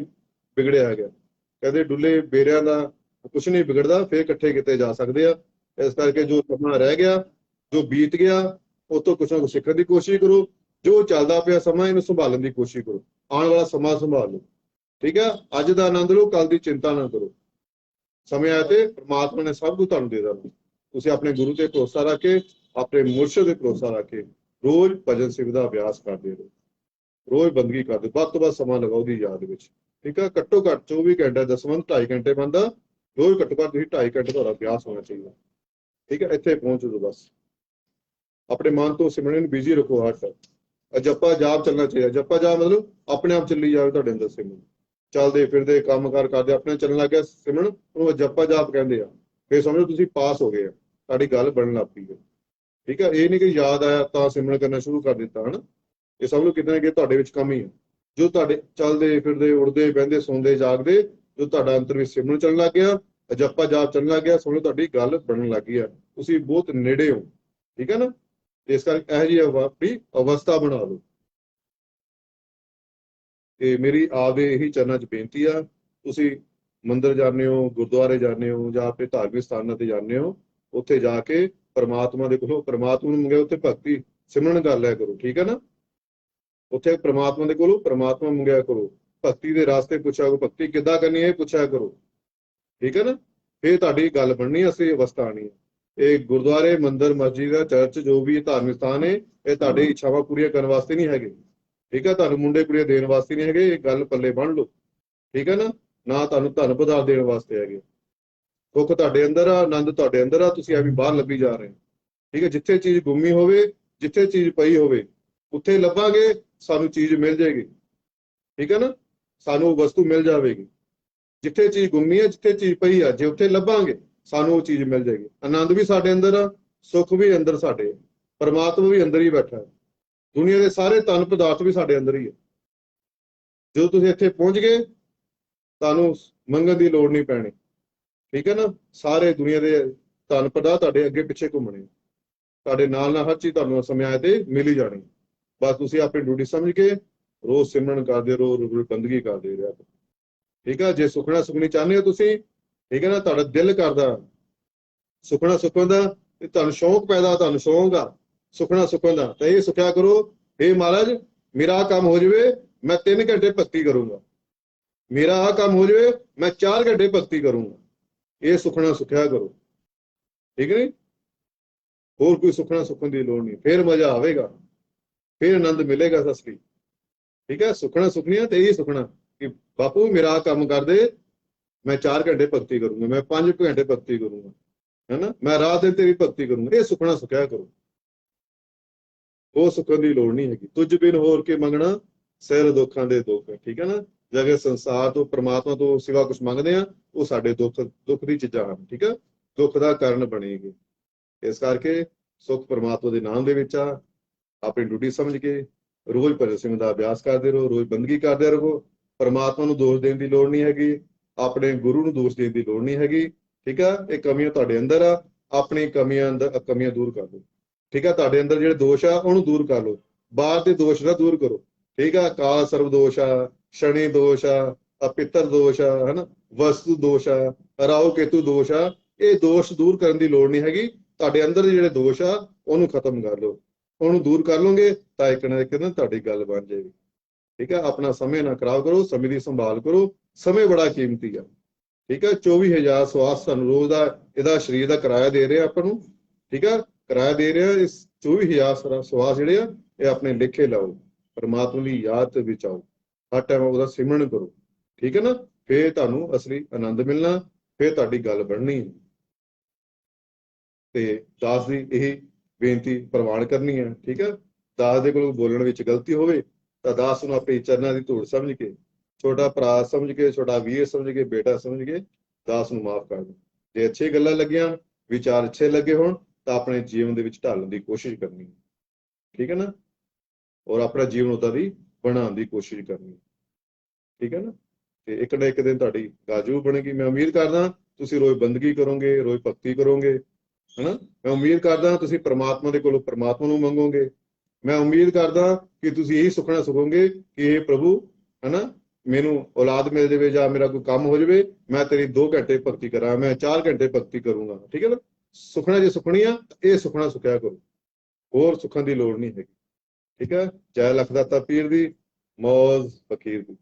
ਵਿਗੜਿਆ ਹੈਗਾ। ਕਹਿੰਦੇ ਡੁੱਲੇ ਬੇਰਿਆਂ ਦਾ ਕੁਛ ਨਹੀਂ ਵਿਗੜਦਾ, ਫਿਰ ਇਕੱਠੇ ਕੀਤੇ ਜਾ ਸਕਦੇ ਆ। ਇਸ ਕਰਕੇ ਜੋ ਸਮਾਂ ਰਹਿ ਗਿਆ, ਜੋ ਬੀਤ ਗਿਆ, ਉਹ ਤੋਂ ਕੁਛ ਨਾ ਕੁਛ ਸਿੱਖਣ ਦੀ ਕੋਸ਼ਿਸ਼ ਕਰੋ। ਜੋ ਚੱਲਦਾ ਪਿਆ ਸਮਾਂ, ਇਹਨੂੰ ਸੰਭਾਲਣ ਦੀ ਕੋਸ਼ਿਸ਼ ਕਰੋ। ਆਉਣ ਵਾਲਾ ਸਮਾਂ ਸੰਭਾਲ ਲਓ। ਠੀਕ ਹੈ। ਅੱਜ ਦਾ ਆਨੰਦ ਲਓ, ਕੱਲ ਦੀ ਚਿੰਤਾ ਨਾ ਕਰੋ। ਸਮੇਂ ਆਇਆ ਤੇ ਪਰਮਾਤਮਾ ਨੇ ਸਭ ਕੁਝ ਤੁਹਾਨੂੰ ਦੇ ਦੇਣਾ। ਤੁਸੀਂ ਆਪਣੇ ਗੁਰੂ ਤੇ ਭਰੋਸਾ ਰੱਖ ਕੇ, ਆਪਣੇ ਮੁਰਸ਼ਿਦ ਤੇ ਭਰੋਸਾ ਰੱਖ ਕੇ ਰੋਜ਼ ਭਜਨ ਸੇਵਾ ਦਾ ਅਭਿਆਸ ਕਰਦੇ ਰਹੋ, ਰੋਜ਼ ਬੰਦਗੀ ਕਰਦੇ, ਵੱਧ ਤੋਂ ਵੱਧ ਸਮਾਂ ਲਗਾਓ ਦੀ ਯਾਦ ਵਿੱਚ। ਠੀਕ ਆ। ਘੱਟੋ ਘੱਟ 24 ਘੰਟੇ ਦਸਵੰਧ 2.5 ਘੰਟੇ ਬੰਦਾ ਰੋਜ਼, ਘੱਟੋ ਘੱਟ ਤੁਸੀਂ 2.5 ਘੰਟੇ ਤੁਹਾਡਾ ਅਭਿਆਸ ਹੋਣਾ ਚਾਹੀਦਾ। ਠੀਕ ਹੈ, ਇੱਥੇ ਪਹੁੰਚ ਜਾਓ ਬਸ। ਆਪਣੇ ਮਨ ਤੋਂ ਸਿਮਰਨ ਨੂੰ ਬਿਜ਼ੀ ਰੱਖੋ ਹਰ ਟਾਈਮ। ਜਪਾ ਜਾਪ ਚੱਲਣਾ ਚਾਹੀਦਾ। ਜਪਾ ਜਾਪ ਮਤਲਬ ਆਪਣੇ ਆਪ ਚੱਲੀ ਜਾਵੇ ਤੁਹਾਡੇ ਅੰਦਰ ਸਿਮਰਨ, ਚੱਲਦੇ ਫਿਰਦੇ ਕੰਮ ਕਾਰ ਕਰਦੇ ਆਪਣੇ ਚੱਲਣ ਲੱਗ ਗਿਆ ਸਿਮਰਨ, ਉਹ ਜਪਾ ਜਾਪ ਕਹਿੰਦੇ ਆ। ਫਿਰ ਸਮਝੋ ਤੁਸੀਂ ਪਾਸ ਹੋ ਗਏ ਆ, ਤੁਹਾਡੀ ਗੱਲ ਬਣਨ ਲੱਗ ਪਈ ਹੈ। ਠੀਕ ਹੈ, ਇਹ ਨਹੀਂ ਕਿ ਯਾਦ ਆਇਆ ਤਾਂ ਸਿਮਰਨ ਕਰਨਾ ਸ਼ੁਰੂ ਕਰ ਦਿੱਤਾ ਹਨਾ। ਇਹ ਸਭ ਨੂੰ ਕਿਤੇ ਨਾ ਕਿਤੇ ਤੁਹਾਡੇ ਵਿੱਚ ਕਮੀ ਹੈ। ਜੋ ਤੁਹਾਡੇ ਚੱਲਦੇ ਫਿਰਦੇ ਉੱਠਦੇ ਬਹਿੰਦੇ ਸੌਂਦੇ ਜਾਗਦੇ ਜੋ ਤੁਹਾਡਾ ਅੰਦਰ ਵਿੱਚ ਸਿਮਰਨ ਚੱਲਣ ਲੱਗ ਗਿਆ, ਜਪਾ ਜਾਪ ਚੱਲਣ ਲੱਗ ਗਿਆ, ਸਮਝੋ ਤੁਹਾਡੀ ਗੱਲ ਬਣਨ ਲੱਗ ਗਈ ਆ, ਤੁਸੀਂ ਬਹੁਤ ਨੇੜੇ ਹੋ। ਠੀਕ ਹੈ ਨਾ, ਇਸ ਕਰਕੇ ਇਹੋ ਜਿਹੀ ਆਪਣੀ ਅਵਸਥਾ ਬਣਾ ਲਓ। ਤੇ ਮੇਰੀ ਆਪਦੇ ਇਹੀ ਚਰਨਾਂ 'ਚ ਬੇਨਤੀ ਆ, ਤੁਸੀਂ ਮੰਦਿਰ ਜਾਂਦੇ ਹੋ, ਗੁਰਦੁਆਰੇ ਜਾਂਦੇ ਹੋ ਜਾਂ ਆਪਣੇ ਧਾਰਮਿਕ ਸਥਾਨਾਂ ਤੇ ਜਾਂਦੇ ਹੋ, ਉੱਥੇ ਜਾ ਕੇ ਪਰਮਾਤਮਾ ਦੇ ਕੋਲੋਂ ਪਰਮਾਤਮਾ ਨੂੰ ਮੰਗਿਆ, ਉੱਥੇ ਭਗਤੀ ਸਿਮਰਨ ਕਰ ਲਿਆ ਕਰੋ। ਠੀਕ ਹੈ ਨਾ, ਉੱਥੇ ਪਰਮਾਤਮਾ ਦੇ ਕੋਲੋਂ ਪਰਮਾਤਮਾ ਮੰਗਿਆ ਕਰੋ, ਭਗਤੀ ਦੇ ਰਾਸਤੇ ਪੁੱਛਿਆ ਕਰੋ, ਭਗਤੀ ਕਿੱਦਾਂ ਕਰਨੀ ਹੈ ਪੁੱਛਿਆ ਕਰੋ। ਠੀਕ ਹੈ ਨਾ, ਫਿਰ ਤੁਹਾਡੀ ਗੱਲ ਬਣਨੀ, ਅਸਲੀ ਅਵਸਥਾ ਆਣੀ ਹੈ। ਇਹ ਗੁਰਦੁਆਰੇ ਮੰਦਿਰ ਮਸਜਿਦ ਚਰਚ ਜੋ ਵੀ ਧਾਰਮਿਕ ਸਥਾਨ ਹੈ, ਇਹ ਤੁਹਾਡੀ ਇੱਛਾਵਾਂ ਪੂਰੀਆਂ ਕਰਨ ਵਾਸਤੇ ਨਹੀਂ ਹੈਗੇ। ਠੀਕ ਹੈ, ਤੁਹਾਨੂੰ ਮੁੰਡੇ ਕੁੜੀਆਂ ਦੇਣ ਵਾਸਤੇ ਨਹੀਂ ਹੈਗੇ, ਇਹ ਗੱਲ ਪੱਲੇ ਬੰਨ ਲਓ। ਠੀਕ ਹੈ ਨਾ ਤੁਹਾਨੂੰ ਧਨ ਪਦਾਰਥ ਦੇਣ ਵਾਸਤੇ ਹੈਗੇ। ਸੁੱਖ ਤੁਹਾਡੇ ਅੰਦਰ ਆ, ਆਨੰਦ ਤੁਹਾਡੇ ਅੰਦਰ ਆ, ਤੁਸੀਂ ਐਵੇਂ ਬਾਹਰ ਲੱਭੀ ਜਾ ਰਹੇ ਹੋ। ਠੀਕ ਹੈ, ਜਿੱਥੇ ਚੀਜ਼ ਗੁੰਮੀ ਹੋਵੇ, ਜਿੱਥੇ ਚੀਜ਼ ਪਈ ਹੋਵੇ ਉੱਥੇ ਲੱਭਾਂਗੇ, ਸਾਨੂੰ ਚੀਜ਼ ਮਿਲ ਜਾਏਗੀ। ਠੀਕ ਹੈ ਨਾ, ਸਾਨੂੰ ਵਸਤੂ ਮਿਲ ਜਾਵੇਗੀ। ਜਿੱਥੇ ਚੀਜ਼ ਗੁੰਮੀ ਹੈ, ਜਿੱਥੇ ਚੀਜ਼ ਪਈ ਆ, ਜੇ ਉੱਥੇ ਲੱਭਾਂਗੇ ਸਾਨੂੰ ਉਹ ਚੀਜ਼ ਮਿਲ ਜਾਏਗੀ। ਆਨੰਦ ਵੀ ਸਾਡੇ ਅੰਦਰ ਆ, ਸੁੱਖ ਵੀ ਅੰਦਰ ਸਾਡੇ, ਪਰਮਾਤਮਾ ਵੀ ਅੰਦਰ ਹੀ ਬੈਠਾ ਹੈ, ਦੁਨੀਆ ਦੇ ਸਾਰੇ ਧਨ ਪਦਾਰਥ ਵੀ ਸਾਡੇ ਅੰਦਰ ਹੀ ਹੈ। ਜਦੋਂ ਤੁਸੀਂ ਇੱਥੇ ਪਹੁੰਚ ਗਏ, ਤੁਹਾਨੂੰ ਮੰਗਣ ਦੀ ਲੋੜ ਨਹੀਂ ਪੈਣੀ। ਠੀਕ ਹੈ ਨਾ, ਸਾਰੇ ਦੁਨੀਆ ਦੇ ਧਨ ਪਦਾਰਥ ਤੁਹਾਡੇ ਅੱਗੇ ਪਿੱਛੇ ਘੁੰਮਣੇ, ਤੁਹਾਡੇ ਨਾਲ ਨਾਲ ਹਰ ਚੀਜ਼ ਤੁਹਾਨੂੰ ਸਮੇਂ ਆਏ ਤੇ ਮਿਲ ਹੀ ਜਾਣੀ। ਬਸ ਤੁਸੀਂ ਆਪਣੀ ਡਿਊਟੀ ਸਮਝ ਕੇ ਰੋਜ਼ ਸਿਮਰਨ ਕਰਦੇ ਰਹੋ, ਰੋਜ਼ ਬੰਦਗੀ ਕਰਦੇ ਰਿਹਾ। ਠੀਕ ਹੈ, ਜੇ ਸੁਖਣਾ ਸੁਖਣੀ ਚਾਹੁੰਦੇ ਹੋ ਤੁਸੀਂ, ਠੀਕ ਹੈ ਨਾ, ਤੁਹਾਡਾ ਦਿਲ ਕਰਦਾ ਸੁਖਣਾ ਸੁਖਣ ਦਾ, ਤੇ ਤੁਹਾਨੂੰ ਸ਼ੌਂਕ ਪੈਦਾ, ਤੁਹਾਨੂੰ ਸ਼ੌਂਕ ਆ ਸੁਖਣਾ ਸੁਖਣ ਦਾ, ਤਾਂ ਇਹ ਸੁਖਿਆ ਕਰੋ, ਇਹ ਮਹਾਰਾਜ ਮੇਰਾ ਆਹ ਕੰਮ ਹੋ ਜਾਵੇ, ਮੈਂ 3 ਘੰਟੇ ਭਗਤੀ ਕਰੂੰਗਾ, ਮੇਰਾ ਆਹ ਕੰਮ ਹੋ ਜਾਵੇ, ਮੈਂ 4 ਘੰਟੇ ਭਗਤੀ ਕਰੂੰਗਾ। ਇਹ ਸੁਖਣਾ ਸੁਖਿਆ ਕਰੋ। ਠੀਕ ਨਹੀਂ, ਹੋਰ ਕੋਈ ਸੁਖਣਾ ਸੁਖਣ ਦੀ ਲੋੜ ਨਹੀਂ। ਫਿਰ ਮਜ਼ਾ ਆਵੇਗਾ, ਫਿਰ ਆਨੰਦ ਮਿਲੇਗਾ ਸਸਤੀ। ਠੀਕ ਹੈ, ਸੁਖਣਾ ਸੁਖਣੀਆਂ ਤੇ ਇਹੀ ਸੁਖਣਾ ਕਿ ਬਾਪੂ ਮੇਰਾ ਕੰਮ ਕਰ ਦੇ, ਮੈਂ 4 ਘੰਟੇ ਭਗਤੀ ਕਰੂੰਗਾ, ਮੈਂ 5 ਘੰਟੇ ਭਗਤੀ ਕਰੂੰਗਾ, ਹੈ ਨਾ, ਮੈਂ ਰਾਤ ਦਿਨ ਤੇਰੀ ਭਗਤੀ ਕਰੂੰਗਾ। ਇਹ ਸੁਖਣਾ ਸੁਖਿਆ ਕਰੋ, ਉਹ ਸੁਖਣ ਦੀ ਲੋੜ ਨਹੀਂ ਹੈਗੀ। ਤੁਝ ਬਿਨ ਹੋਰ ਕੇ ਮੰਗਣਾ ਸਿਰ ਦੁੱਖਾਂ ਦੇ ਦੁੱਖ। ਠੀਕ ਹੈ ਨਾ, ਜੇ ਸੰਸਾਰ ਤੋਂ ਪਰਮਾਤਮਾ ਤੋਂ ਸਿਵਾ ਕੁਝ ਮੰਗਦੇ ਆ, ਉਹ ਸਾਡੇ ਦੁੱਖ ਦੀ ਚੀਜ਼ਾਂ ਹਨ। ਠੀਕ ਹੈ, ਦੁੱਖ ਦਾ ਕਾਰਨ ਬਣੇਗੀ। ਇਸ ਕਰਕੇ ਸੁੱਖ ਪਰਮਾਤਮਾ ਦੇ ਨਾਮ ਦੇ ਵਿੱਚ ਆ। ਆਪਣੀ ਡਿਊਟੀ ਸਮਝ ਕੇ ਰੋਜ਼ ਭਜਨ ਸਿੰਘ ਦਾ ਅਭਿਆਸ ਕਰਦੇ ਰਹੋ, ਰੋਜ਼ ਬੰਦਗੀ ਕਰਦੇ ਰਹੋ। ਪਰਮਾਤਮਾ ਨੂੰ ਦੋਸ਼ ਦੇਣ ਦੀ ਲੋੜ ਨਹੀਂ ਹੈਗੀ, ਆਪਣੇ ਗੁਰੂ ਨੂੰ ਦੋਸ਼ ਦੇਣ ਦੀ ਲੋੜ ਨਹੀਂ ਹੈਗੀ। ਠੀਕ ਆ, ਇਹ ਕਮੀਆਂ ਤੁਹਾਡੇ ਅੰਦਰ ਆ, ਆਪਣੀ ਕਮੀਆਂ ਕਮੀਆਂ ਦੂਰ ਕਰ ਲਓ। ਠੀਕ ਆ, ਤੁਹਾਡੇ ਅੰਦਰ ਜਿਹੜੇ ਦੋਸ਼ ਆ ਉਹਨੂੰ ਦੂਰ ਕਰ ਲਓ, ਬਾਹਰ ਦੇ ਦੋਸ਼ ਨਾ ਦੂਰ ਕਰੋ। ਠੀਕ ਆ, ਕਾਲ ਸਰਬ ਦੋਸ਼ ਆ, ਸ਼ਨੀ ਦੋਸ਼ ਆ, ਪਿੱਤਰ ਦੋਸ਼ ਆ, ਹਨਾ, ਵਸਤੂ ਦੋਸ਼ ਆ, ਰਾਹੂ ਕੇਤੂ ਦੋਸ਼ ਆ। ਇਹ ਦੋਸ਼ ਦੂਰ ਕਰਨ ਦੀ ਲੋੜ ਨਹੀਂ ਹੈਗੀ। ਤੁਹਾਡੇ ਅੰਦਰ ਦੇ ਜਿਹੜੇ ਦੋਸ਼ ਆ ਉਹਨੂੰ ਖਤਮ ਕਰ ਲਓ, ਉਹਨੂੰ ਦੂਰ ਕਰ ਲਓਗੇ ਤਾਂ ਇੱਕ ਨਾ ਇੱਕ ਦਿਨ ਤੁਹਾਡੀ ਗੱਲ ਬਣ ਜਾਏਗੀ। ਠੀਕ ਹੈ, ਆਪਣਾ ਸਮੇਂ ਨਾ ਖਰਾਬ ਕਰੋ, ਸਮੇਂ ਦੀ ਸੰਭਾਲ ਕਰੋ। ਸਮੇਂ ਬੜਾ ਕੀਮਤੀ ਆ। ਠੀਕ ਹੈ, 24,000 ਸਵਾਸ ਸਾਨੂੰ ਰੋਜ਼ ਦਾ ਇਹਦਾ ਸਰੀਰ ਦਾ ਕਿਰਾਇਆ ਦੇ ਰਿਹਾ ਆਪਾਂ ਨੂੰ। ਠੀਕ ਹੈ, ਕਿਰਾਇਆ ਦੇ ਰਿਹਾ। ਇਸ 24,000 ਸਵਾਸ ਜਿਹੜੇ ਆ ਇਹ ਆਪਣੇ ਲਿਖੇ ਲਾਓ, ਪਰਮਾਤਮਾ ਦੀ ਯਾਦ ਵਿੱਚ ਆਓ, ਹਰ ਟਾਈਮ ਉਹਦਾ ਸਿਮਰਨ ਕਰੋ। ਠੀਕ ਹੈ ਨਾ, ਫਿਰ ਤੁਹਾਨੂੰ ਅਸਲੀ ਆਨੰਦ ਮਿਲਣਾ, ਫਿਰ ਤੁਹਾਡੀ ਗੱਲ ਬਣਨੀ। ਤੇ ਦਾਸ ਦੀ ਇਹ ਬੇਨਤੀ ਪ੍ਰਵਾਨ ਕਰਨੀ ਹੈ। ਠੀਕ ਹੈ, ਦਾਸ ਦੇ ਕੋਲ ਬੋਲਣ ਵਿੱਚ ਗਲਤੀ ਹੋਵੇ ਤਾਂ ਦਾਸ ਨੂੰ ਆਪਣੇ ਚਰਨਾਂ ਦੀ ਧੂੜ ਸਮਝ ਕੇ, ਛੋਟਾ ਭਰਾ ਸਮਝ ਕੇ, ਛੋਟਾ ਵੀਰ ਸਮਝ ਕੇ, ਬੇਟਾ ਸਮਝ ਕੇ ਦਾਸ ਨੂੰ ਮਾਫ ਕਰ ਦਿਓ। ਜੇ ਅੱਛੇ ਗੱਲਾਂ ਲੱਗੀਆਂ, ਵਿਚਾਰ ਅੱਛੇ ਲੱਗੇ ਹੋਣ ਤਾਂ ਆਪਣੇ ਜੀਵਨ ਦੇ ਵਿੱਚ ਢਾਲਣ ਦੀ ਕੋਸ਼ਿਸ਼ ਕਰਨੀ। ਠੀਕ ਹੈ ਨਾ, ਔਰ ਆਪਣਾ ਜੀਵਨ ਉਹਦਾ ਦੀ ਬਣਾਉਣ ਦੀ ਕੋਸ਼ਿਸ਼ ਕਰਨੀ। ਠੀਕ ਹੈ ਨਾ, ਤੇ ਇੱਕ ਨਾ ਇੱਕ ਦਿਨ ਤੁਹਾਡੀ ਗਾਜੂ ਬਣੇਗੀ। ਮੈਂ ਉਮੀਦ ਕਰਦਾ ਤੁਸੀਂ ਰੋਜ਼ ਬੰਦਗੀ ਕਰੋਗੇ, ਰੋਜ਼ ਭਗਤੀ ਕਰੋਗੇ, ਹਨਾ। ਮੈਂ ਉਮੀਦ ਕਰਦਾ ਤੁਸੀਂ ਪਰਮਾਤਮਾ ਦੇ ਕੋਲੋਂ ਪਰਮਾਤਮਾ ਨੂੰ ਮੰਗੋਗੇ। ਮੈਂ ਉਮੀਦ ਕਰਦਾ ਕਿ ਤੁਸੀਂ ਇਹੀ ਸੁਖਣਾ ਸੁਖੋਗੇ ਕਿ ਇਹ ਪ੍ਰਭੂ, ਹਨਾ, ਮੈਨੂੰ ਔਲਾਦ ਮਿਲ ਜਾਵੇ ਜਾਂ ਮੇਰਾ ਕੋਈ ਕੰਮ ਹੋ ਜਾਵੇ, ਮੈਂ ਤੇਰੀ 2 ਘੰਟੇ ਭਗਤੀ ਕਰਾਂ, ਮੈਂ 4 ਘੰਟੇ ਭਗਤੀ ਕਰੂੰਗਾ। ਠੀਕ ਹੈ ਨਾ, ਸੁਖਣਾ ਜੇ ਸੁਖਣੀ ਆ ਇਹ ਸੁਖਣਾ ਸੁਖਿਆ ਕਰੋ, ਹੋਰ ਸੁਖਣ ਦੀ ਲੋੜ ਨਹੀਂ ਹੈਗੀ। ਠੀਕ ਹੈ, ਜੈ ਲਖਦਾਤਾ ਪੀਰ ਦੀ, ਮੌਜ ਫਕੀਰ ਦੀ।